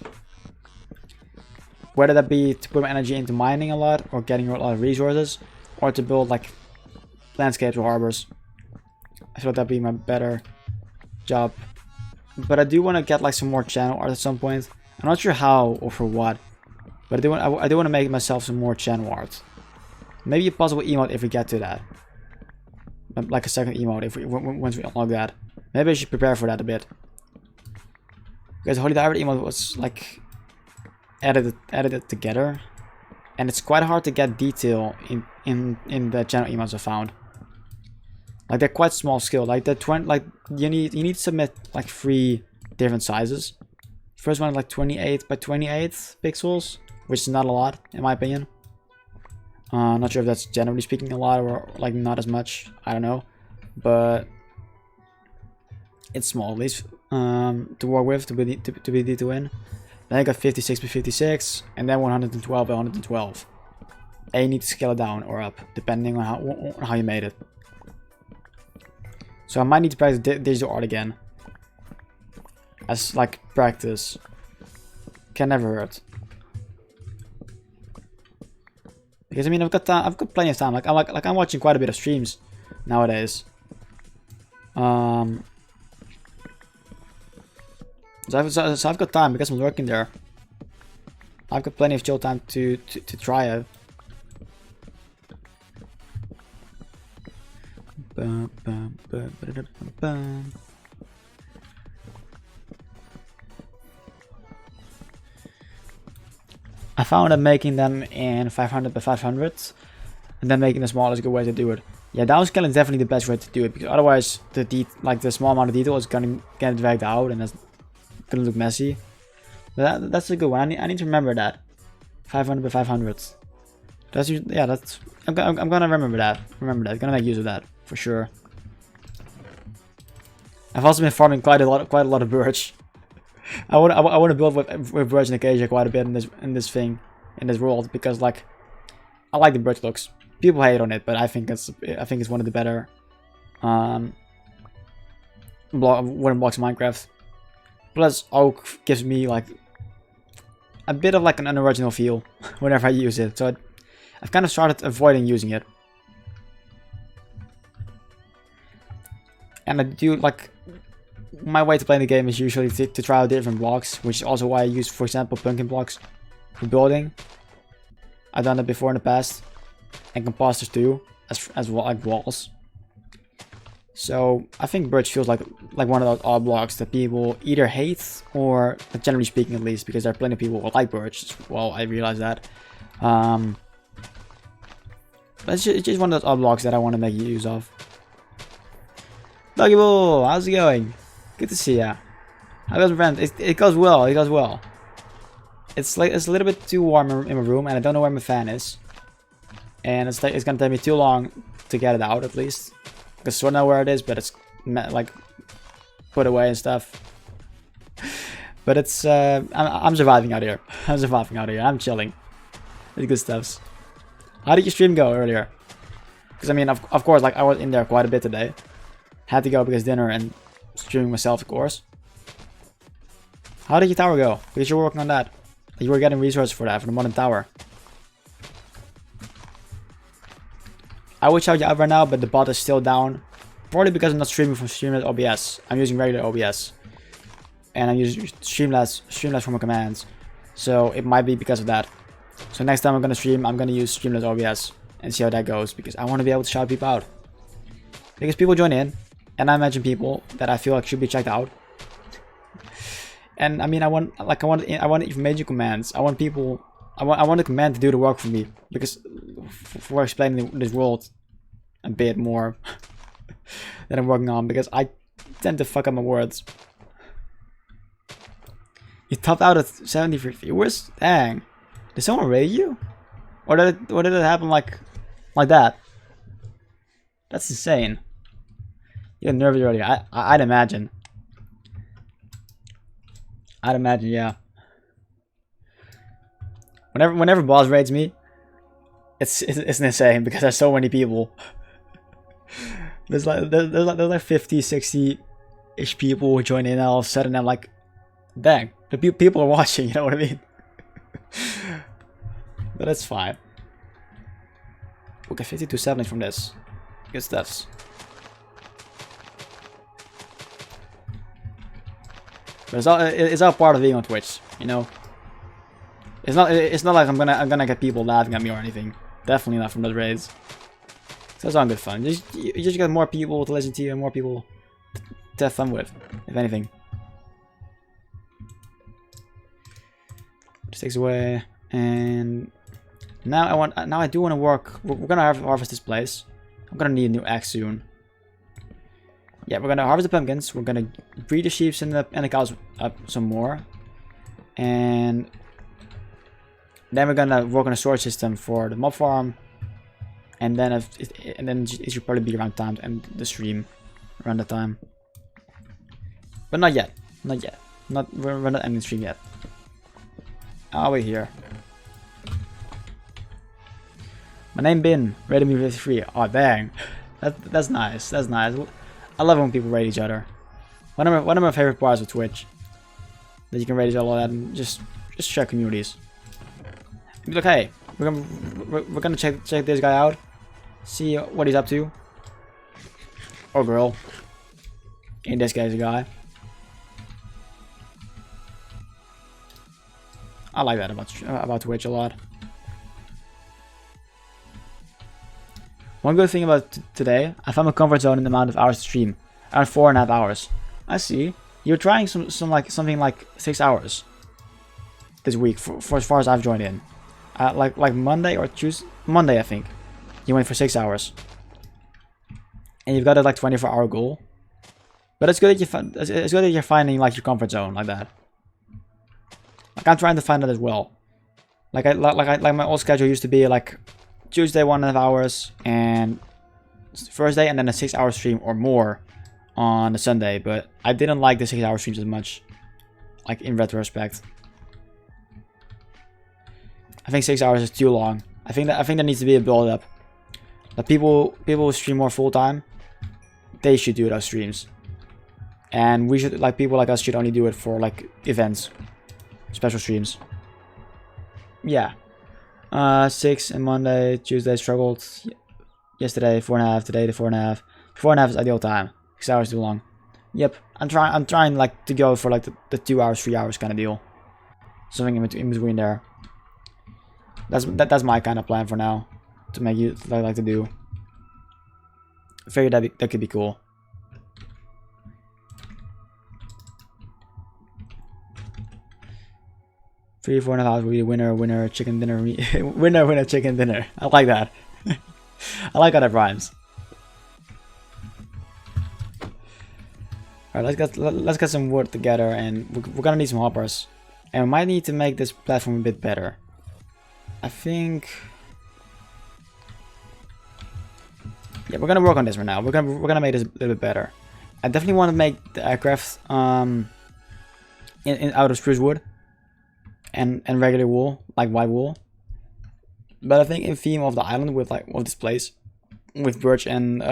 Whether that be to put my energy into mining a lot, or getting a lot of resources, or to build like landscapes or harbors. I feel like that'd be my better job. But I do want to get like some more channel art at some point. I'm not sure how or for what, but I do want to make myself some more channel art. Maybe a possible emote if we get to that. Like a second emote if once we unlock that. Maybe I should prepare for that a bit. Because Holy Diver emote was like edited together, and it's quite hard to get detail in the channel emotes I found. Like they're quite small scale. Like the you need to submit like 3 different sizes. First one is like 28 by 28 pixels, which is not a lot in my opinion. Not sure if that's generally speaking a lot or like not as much. I don't know, but it's small at least to work with to be to win. Then I got 56 by 56, and then 112 by 112. And you need to scale it down or up depending on how you made it. So I might need to practice digital art again, as like practice. Can never hurt. Because I mean I've got plenty of time. I'm watching quite a bit of streams nowadays. So I've got time because I'm working there. I've got plenty of chill time to try it. I found that making them in 500 by 500 and then making them small is a good way to do it. Yeah, downscaling is definitely the best way to do it, because otherwise the small amount of detail is gonna get dragged out and that's gonna look messy. But that's a good one. I need to remember that. 500 by 500. I'm gonna remember that. Gonna make use of that for sure. I've also been farming quite a lot of birch. I want to build with Bridge and Acacia quite a bit in this world, because like I like the bridge looks. People hate on it, but I think it's one of the better wooden blocks in Minecraft. Plus, oak gives me like a bit of like an unoriginal feel whenever I use it. So I've kind of started avoiding using it. And I do like, my way to play the game is usually to try out different blocks, which is also why I use, for example, pumpkin blocks for building. I've done that before in the past, and composters too, as well, like walls. So I think bridge feels like one of those odd blocks that people either hate, or generally speaking at least, because there are plenty of people who like bridge. Well, I realize that. But it's just one of those odd blocks that I want to make use of. Doggy Bull, how's it going? Good to see ya. How goes my friend? It goes well. It goes well. It's a little bit too warm in my room, and I don't know where my fan is. And it's gonna take me too long to get it out, at least. Because I know where it is, but it's like put away and stuff. But it's I'm surviving out here. I'm surviving out here. I'm chilling. It's good stuff. How did your stream go earlier? Because I mean, of course, like I was in there quite a bit today. Had to go because dinner and streaming myself, of course. How did your tower go? Because you're working on that. You were getting resources for that, for the modern tower. I would shout you out right now, but the bot is still down. Probably because I'm not streaming from Streamlabs OBS. I'm using regular OBS. And I'm using Streamlabs for my commands. So it might be because of that. So next time I'm gonna stream, I'm gonna use Streamlabs OBS and see how that goes, because I want to be able to shout people out. Because people join in, and I imagine people that I feel like should be checked out. And I mean, I want information commands. I want people. I want the command to do the work for me, because for explaining this world a bit more that I'm working on, because I tend to fuck up my words. You topped out at 73 viewers? Dang. Did someone raid you? Or did it happen like that? That's insane. You got nervous earlier. I'd imagine. I'd imagine, yeah. Whenever boss raids me, it's insane, because there's so many people. there's like 50, 60-ish people who join in, and all of a sudden I'm like, dang, the people are watching, you know what I mean? But it's fine. We'll get 52 saplings from this. Good stuffs. But it's all part of being on Twitch, you know. It's not like I'm gonna get people laughing at me or anything. Definitely not from those raids. So it's all good fun. You just get more people to listen to you and more people to have fun with, if anything. Just takes away, and now I do want to work. We're gonna harvest this place. I'm gonna need a new axe soon. Yeah, we're gonna harvest the pumpkins. We're gonna breed the sheep and the cows up some more, and then we're gonna work on a storage system for the mob farm, and then it should probably be around time to end the stream, around the time. But not yet, not yet. We're not ending the stream yet. Oh, we're here. My name Bin, rated me 53. Oh dang, that's nice. That's nice. I love when people rate each other. One of my favorite parts of Twitch, that you can rate each other and just share communities. Be like, hey, we're gonna check this guy out, see what he's up to, or girl. In this case, a guy. I like that about Twitch a lot. One good thing about today, I found my comfort zone in the amount of hours to stream. Around 4.5 hours. I see. You're trying something like 6 hours this week for as far as I've joined in. Like Monday or Tuesday, Monday I think. You went for 6 hours, and you've got a like 24-hour goal. But it's good that you're finding like your comfort zone like that. Like I'm trying to find that as well. Like my old schedule used to be like Tuesday 1.5 hours and Thursday, and then a 6-hour stream or more on a Sunday. But I didn't like the 6-hour streams as much. like in retrospect. I think 6 hours is too long. I think there needs to be a build up. That people who stream more full time, they should do those streams. And we should, like, people like us should only do it for like events, special streams. Yeah. 6 and Monday, Tuesday struggled. Yesterday 4.5, today the 4.5. 4.5 is ideal time. 6 hours too long. Yep, I'm trying like to go for like the 2 hours, 3 hours kind of deal. Something in between there. That's my kind of plan for now. To make you like to do. I figured that could be cool. Three, 4.5 hours will be winner, chicken dinner, winner, chicken dinner. I like that. I like how that rhymes. Alright, let's get some wood together, and we're gonna need some hoppers. And we might need to make this platform a bit better. I think... yeah, we're gonna work on this right now. We're gonna make this a little bit better. I definitely want to make the aircraft in out of spruce wood and regular wool, like white wool. But I think in theme of the island with this place, with birch and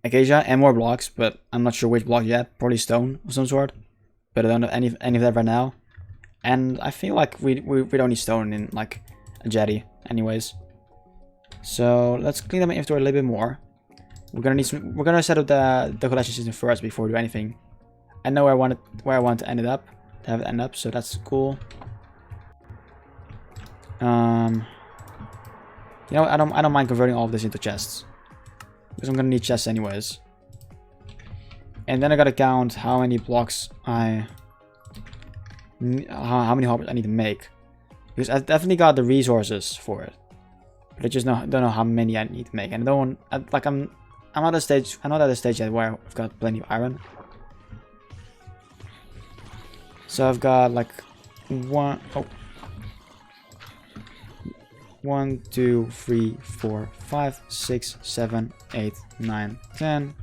acacia and more blocks, but I'm not sure which block yet. Probably stone of some sort, but I don't have any of that right now. And I feel like we don't need stone in like a jetty, anyways. So let's clean up my inventory a little bit more. We're gonna set up the collection system first before we do anything. I know where I want to end it up, so that's cool. You know, I don't mind converting all of this into chests, because I'm gonna need chests anyways. And then I gotta count how many blocks how many hoppers I need to make, because I've definitely got the resources for it, but I just don't know how many I need to make. And I don't like I'm not at a stage yet where I've got plenty of iron. So I've got like 1, 2, 3, 4, 5, 6, 7, 8, 9, 10.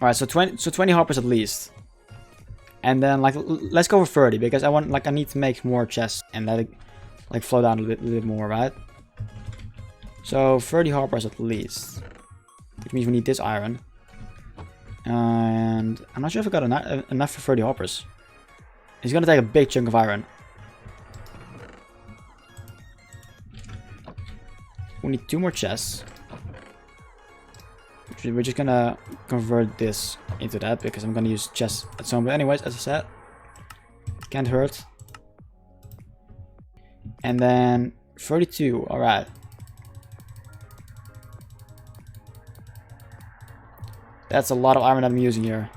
Alright, so 20 hoppers at least. And then like let's go for 30, because I need to make more chests and let it like flow down a little bit more, right? So 30 hoppers at least, which means we need this iron. And I'm not sure if I got enough for 30 hoppers. It's gonna take a big chunk of iron. We need 2 more chests. We're just gonna convert this into that, because I'm gonna use chests at some point anyways, as I said. Can't hurt. And then 32, alright. That's a lot of iron that I'm using here.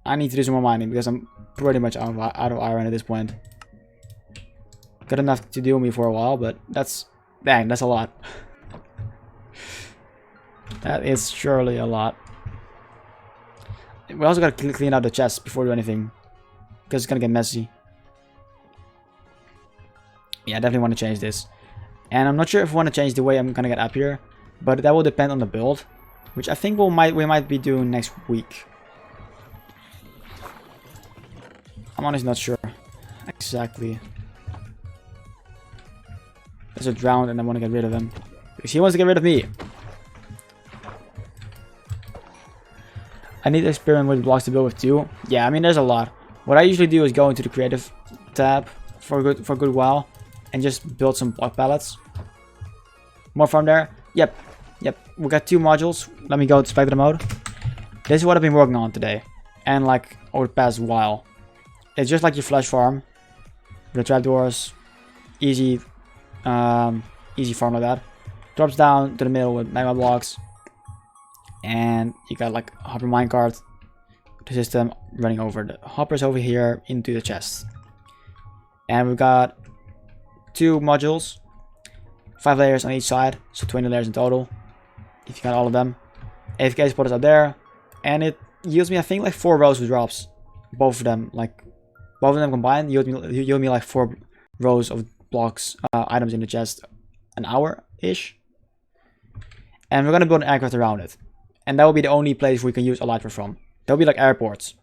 I need to do some more mining, because I'm pretty much out of iron at this point. Got enough to do me for a while, but that's a lot. That is surely a lot. We also gotta clean out the chests before we do anything, because it's gonna get messy. Yeah, I definitely want to change this. And I'm not sure if I want to change the way I'm gonna get up here, but that will depend on the build, which I think we might be doing next week. I'm honestly not sure exactly. There's a drowned, and I want to get rid of him, because he wants to get rid of me. I need to experiment with blocks to build with too. Yeah, I mean, there's a lot. What I usually do is go into the creative tab for a good while and just build some block pallets. More from there. Yep. We got 2 modules. Let me go to spectator mode. This is what I've been working on today, and like over the past while. It's just like your flesh farm, the trapdoors, easy farm like that. Drops down to the middle with magma blocks. And you got like a hopper minecart, the system running over the hoppers over here into the chest. And we've got 2 modules, 5 layers on each side, so 20 layers in total, if you got all of them. AFK spotters are there, and it yields me, I think, like 4 rows of drops. Both of them combined yield me like 4 rows of blocks, items in the chest, an hour-ish. And we're gonna build an aircraft around it. And that will be the only place we can use elytra from. They'll be like airports.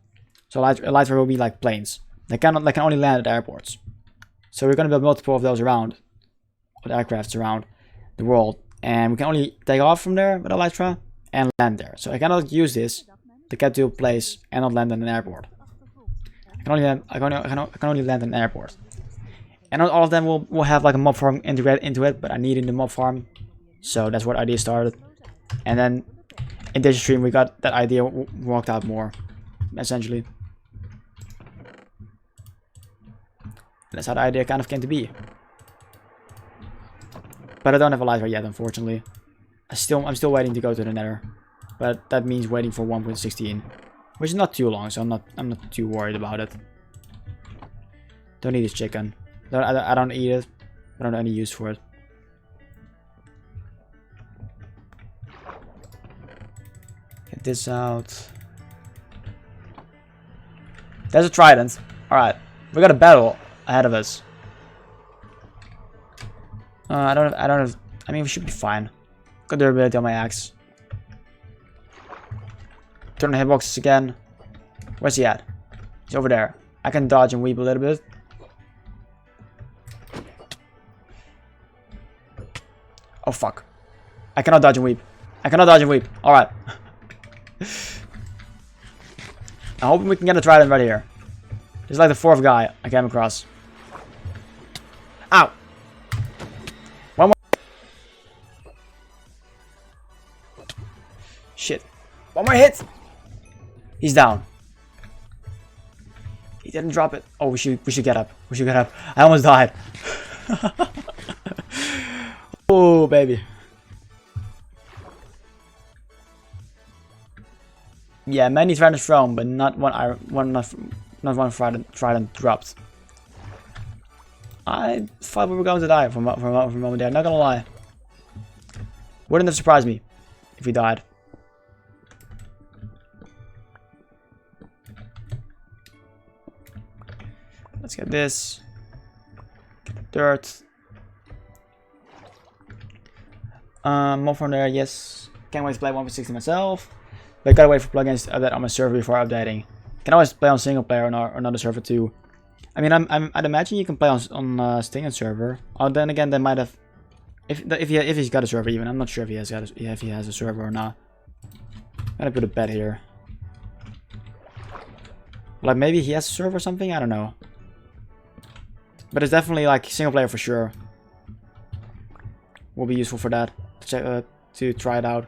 So elytra will be like planes. They can only land at airports. So we're gonna build multiple of those around, with aircrafts around the world, and we can only take off from there with elytra and land there. So I cannot use this to get to a place and not land at an airport. I can only land at an airport. And not all of them will have like a mob farm integrated into it, but I needed the mob farm, so that's what idea started. And then in this stream we got that idea worked out more, essentially. That's how the idea kind of came to be. But I don't have a lighter yet, unfortunately. I'm still waiting to go to the Nether, but that means waiting for 1.16, which is not too long, so I'm not too worried about it. Don't need this chicken. I don't eat it. I don't have any use for it. Get this out. There's a trident. All right, we got a battle ahead of us. I don't have. I mean, we should be fine. Got durability on my axe. Turn the hitboxes again. Where's he at? He's over there. I can dodge and weep a little bit. Oh fuck. I cannot dodge and weep. I cannot dodge and weep. Alright. I'm hoping we can get a trident right here. This is like the fourth guy I came across. Ow! One more. Shit. One more hit! He's down. He didn't drop it. Oh, we should get up. We should get up. I almost died. Oh, baby. Yeah, many tridents thrown, but not not one trident dropped. I thought we were going to die for a moment there, not gonna lie. Wouldn't have surprised me if we died. Let's get this. Get the dirt. More from there, yes. Can't wait to play 1.16 myself. But I gotta wait for plugins to update on my server before updating. Can always play on single player or another server too. I mean, I'd imagine you can play on Sting's server. Oh, then again, they might have. If he's got a server even, I'm not sure if he has a server or not. Gotta put a bet here. Like maybe he has a server or something. I don't know. But it's definitely like single player for sure. Will be useful for that to try it out.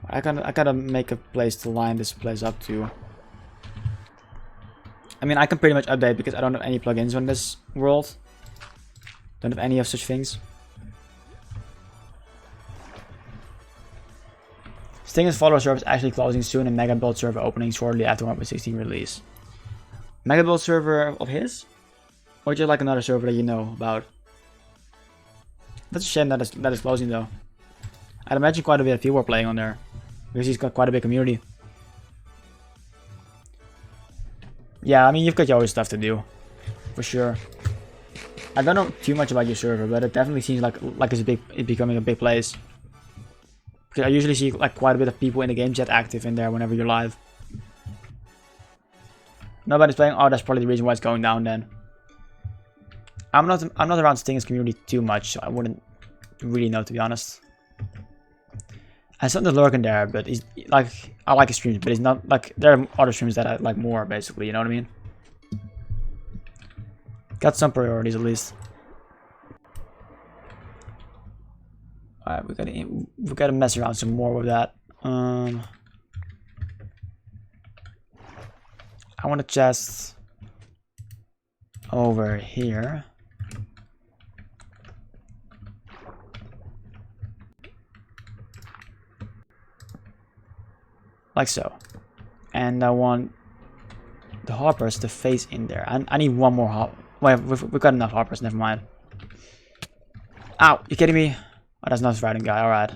I gotta make a place to line this place up to. I mean, I can pretty much update because I don't have any plugins on this world. Don't have any of such things. Sting's follower server is actually closing soon and Mega Build server opening shortly after 1.16 release. Mega Build server of his? Or just like another server that you know about? That's a shame that is closing though. I'd imagine quite a bit of people are playing on there. Because he's got quite a big community. Yeah, I mean, you've got your own stuff to do. For sure. I don't know too much about your server, but it definitely seems like it's becoming a big place. Because I usually see like quite a bit of people in the game chat active in there whenever you're live. Nobody's playing. Oh, that's probably the reason why it's going down then. I'm not around Sting's community too much, so I wouldn't really know, to be honest. I saw the lurking there, but he's like, I like his streams, but he's not like, there are other streams that I like more, basically, you know what I mean? Got some priorities at least. Alright, we gotta mess around some more with that. I want a chest over here. Like so. And I want the hoppers to face in there. I need one more hop. Wait, we've got enough hoppers, never mind. Ow, you kidding me? Oh, that's not the riding guy, alright.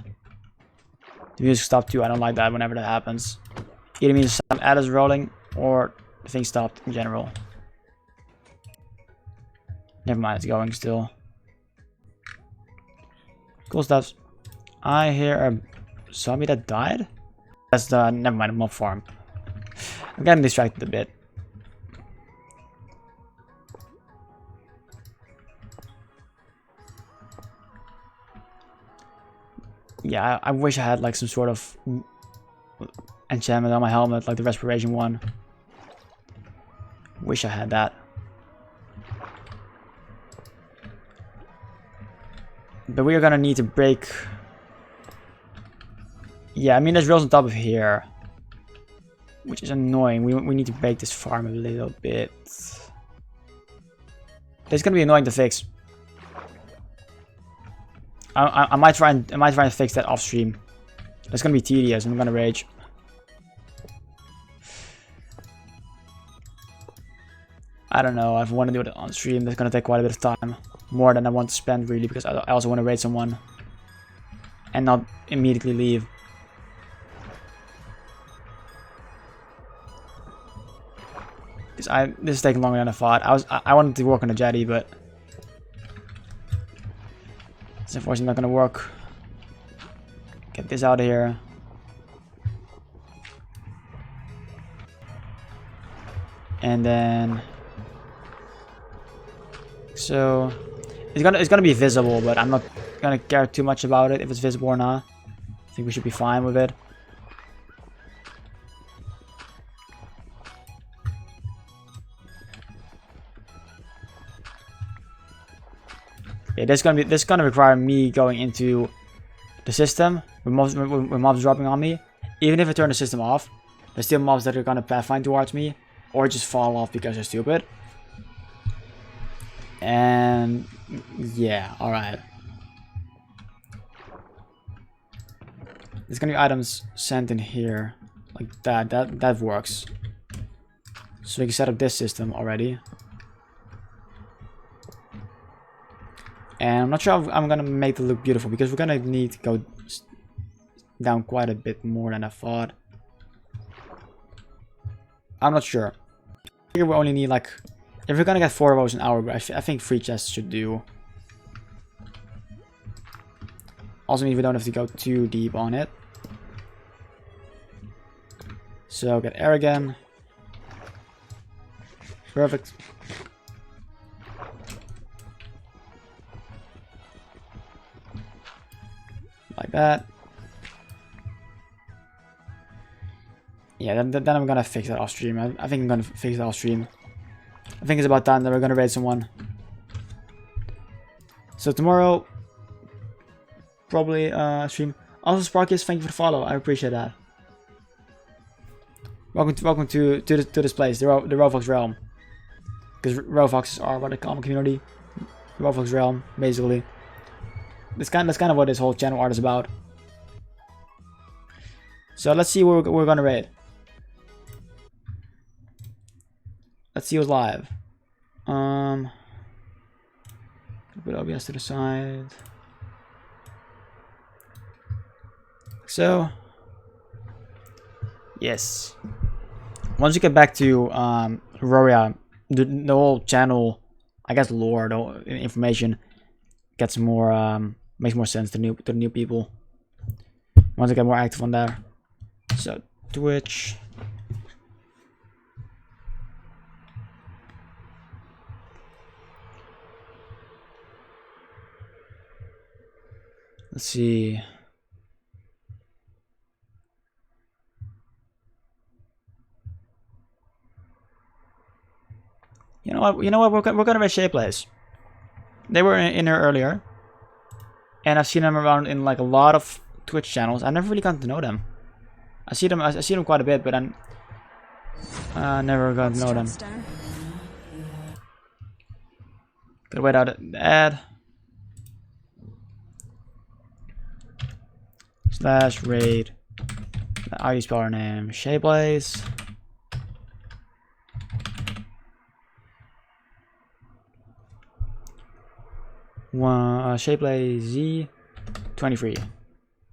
The music stopped too, I don't like that whenever that happens. Either means some ad is rolling, or the thing stopped in general. Never mind, it's going still. Cool stuff. I hear a zombie that died? That's the... Never mind, mob farm. I'm getting distracted a bit. Yeah, I wish I had like some sort of enchantment on my helmet, like the respiration one. Wish I had that. But we are gonna need to break... Yeah, I mean there's rails on top of here, which is annoying. We need to break this farm a little bit. It's gonna be annoying to fix. I might try and fix that off stream. That's gonna be tedious. I'm gonna rage. I don't know. I want to do it on stream. That's gonna take quite a bit of time, more than I want to spend really, because I also want to raid someone and not immediately leave. Because this is taking longer than I thought. I wanted to work on the jetty, but it's unfortunately not gonna work. Get this out of here. And then so it's gonna be visible, but I'm not gonna care too much about it if it's visible or not. I think we should be fine with it. Yeah, this is gonna require me going into the system with mobs dropping on me. Even if I turn the system off, there's still mobs that are gonna pathfind towards me or just fall off because they're stupid. And yeah, alright. There's gonna be items sent in here like that. That works. So we can set up this system already. And I'm not sure if I'm gonna make it look beautiful, because we're gonna need to go down quite a bit more than I thought. I'm not sure. I figure we only need like, if we're gonna get 4 of those an hour, I think 3 chests should do. Also means we don't have to go too deep on it. So get air again. Perfect. Like that. Yeah, then I'm gonna fix that off stream. I think I'm gonna fix it off stream. I think it's about time that we're gonna raid someone. So tomorrow, probably stream. Also, Sparkus, thank you for the follow. I appreciate that. Welcome to this place, the Rofox Realm. Because Rofoxes are what they call my community. Rofox Realm, basically. That's kind of what this whole channel art is about. So let's see where we're gonna raid. Let's see who's live. Put OBS to the side. So yes. Once you get back to Roria, the whole channel, I guess lore, the information gets more makes more sense to the new people. Once I get more active on there. So Twitch. Let's see. You know what? We're gonna raid Shapeplays. They were in here earlier, and I've seen them around in like a lot of Twitch channels. I've never really gotten to know them. I see them quite a bit, but I never got to know them. Gotta wait out the ad. / raid. How do you spell her name? Shayblaze. Shayblaze Z 23.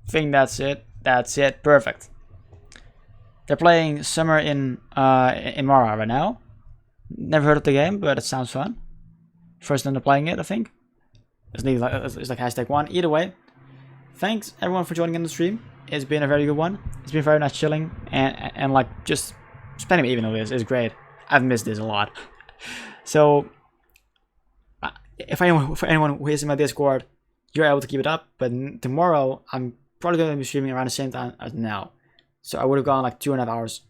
Think that's it. That's it. Perfect. They're playing Summer in Mara right now. Never heard of the game, but it sounds fun. First time they're playing it, I think. It's like #1. Either way, thanks everyone for joining in the stream. it's been a very good one. It's been very nice chilling and like just spending evening with this is great. I've missed this a lot. So if anyone, for anyone who is in my Discord, you're able to keep it up. But tomorrow I'm probably going to be streaming around the same time as now. So I would have gone like 2.5 hours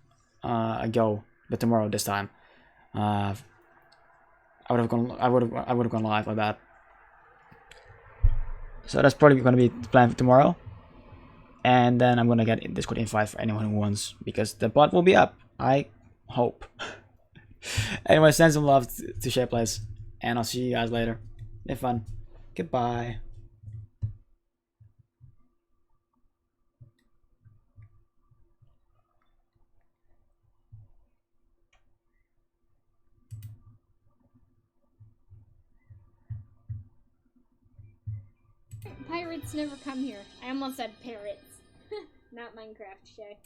ago, but tomorrow this time, I would have gone live like that. So that's probably going to be the plan for tomorrow. And then I'm going to get a Discord invite for anyone who wants, because the bot will be up, I hope. Anyway, send some love to SharePlace, and I'll see you guys later. Have fun. Goodbye. Pirates never come here. I almost said parrots. Not Minecraft, Shay.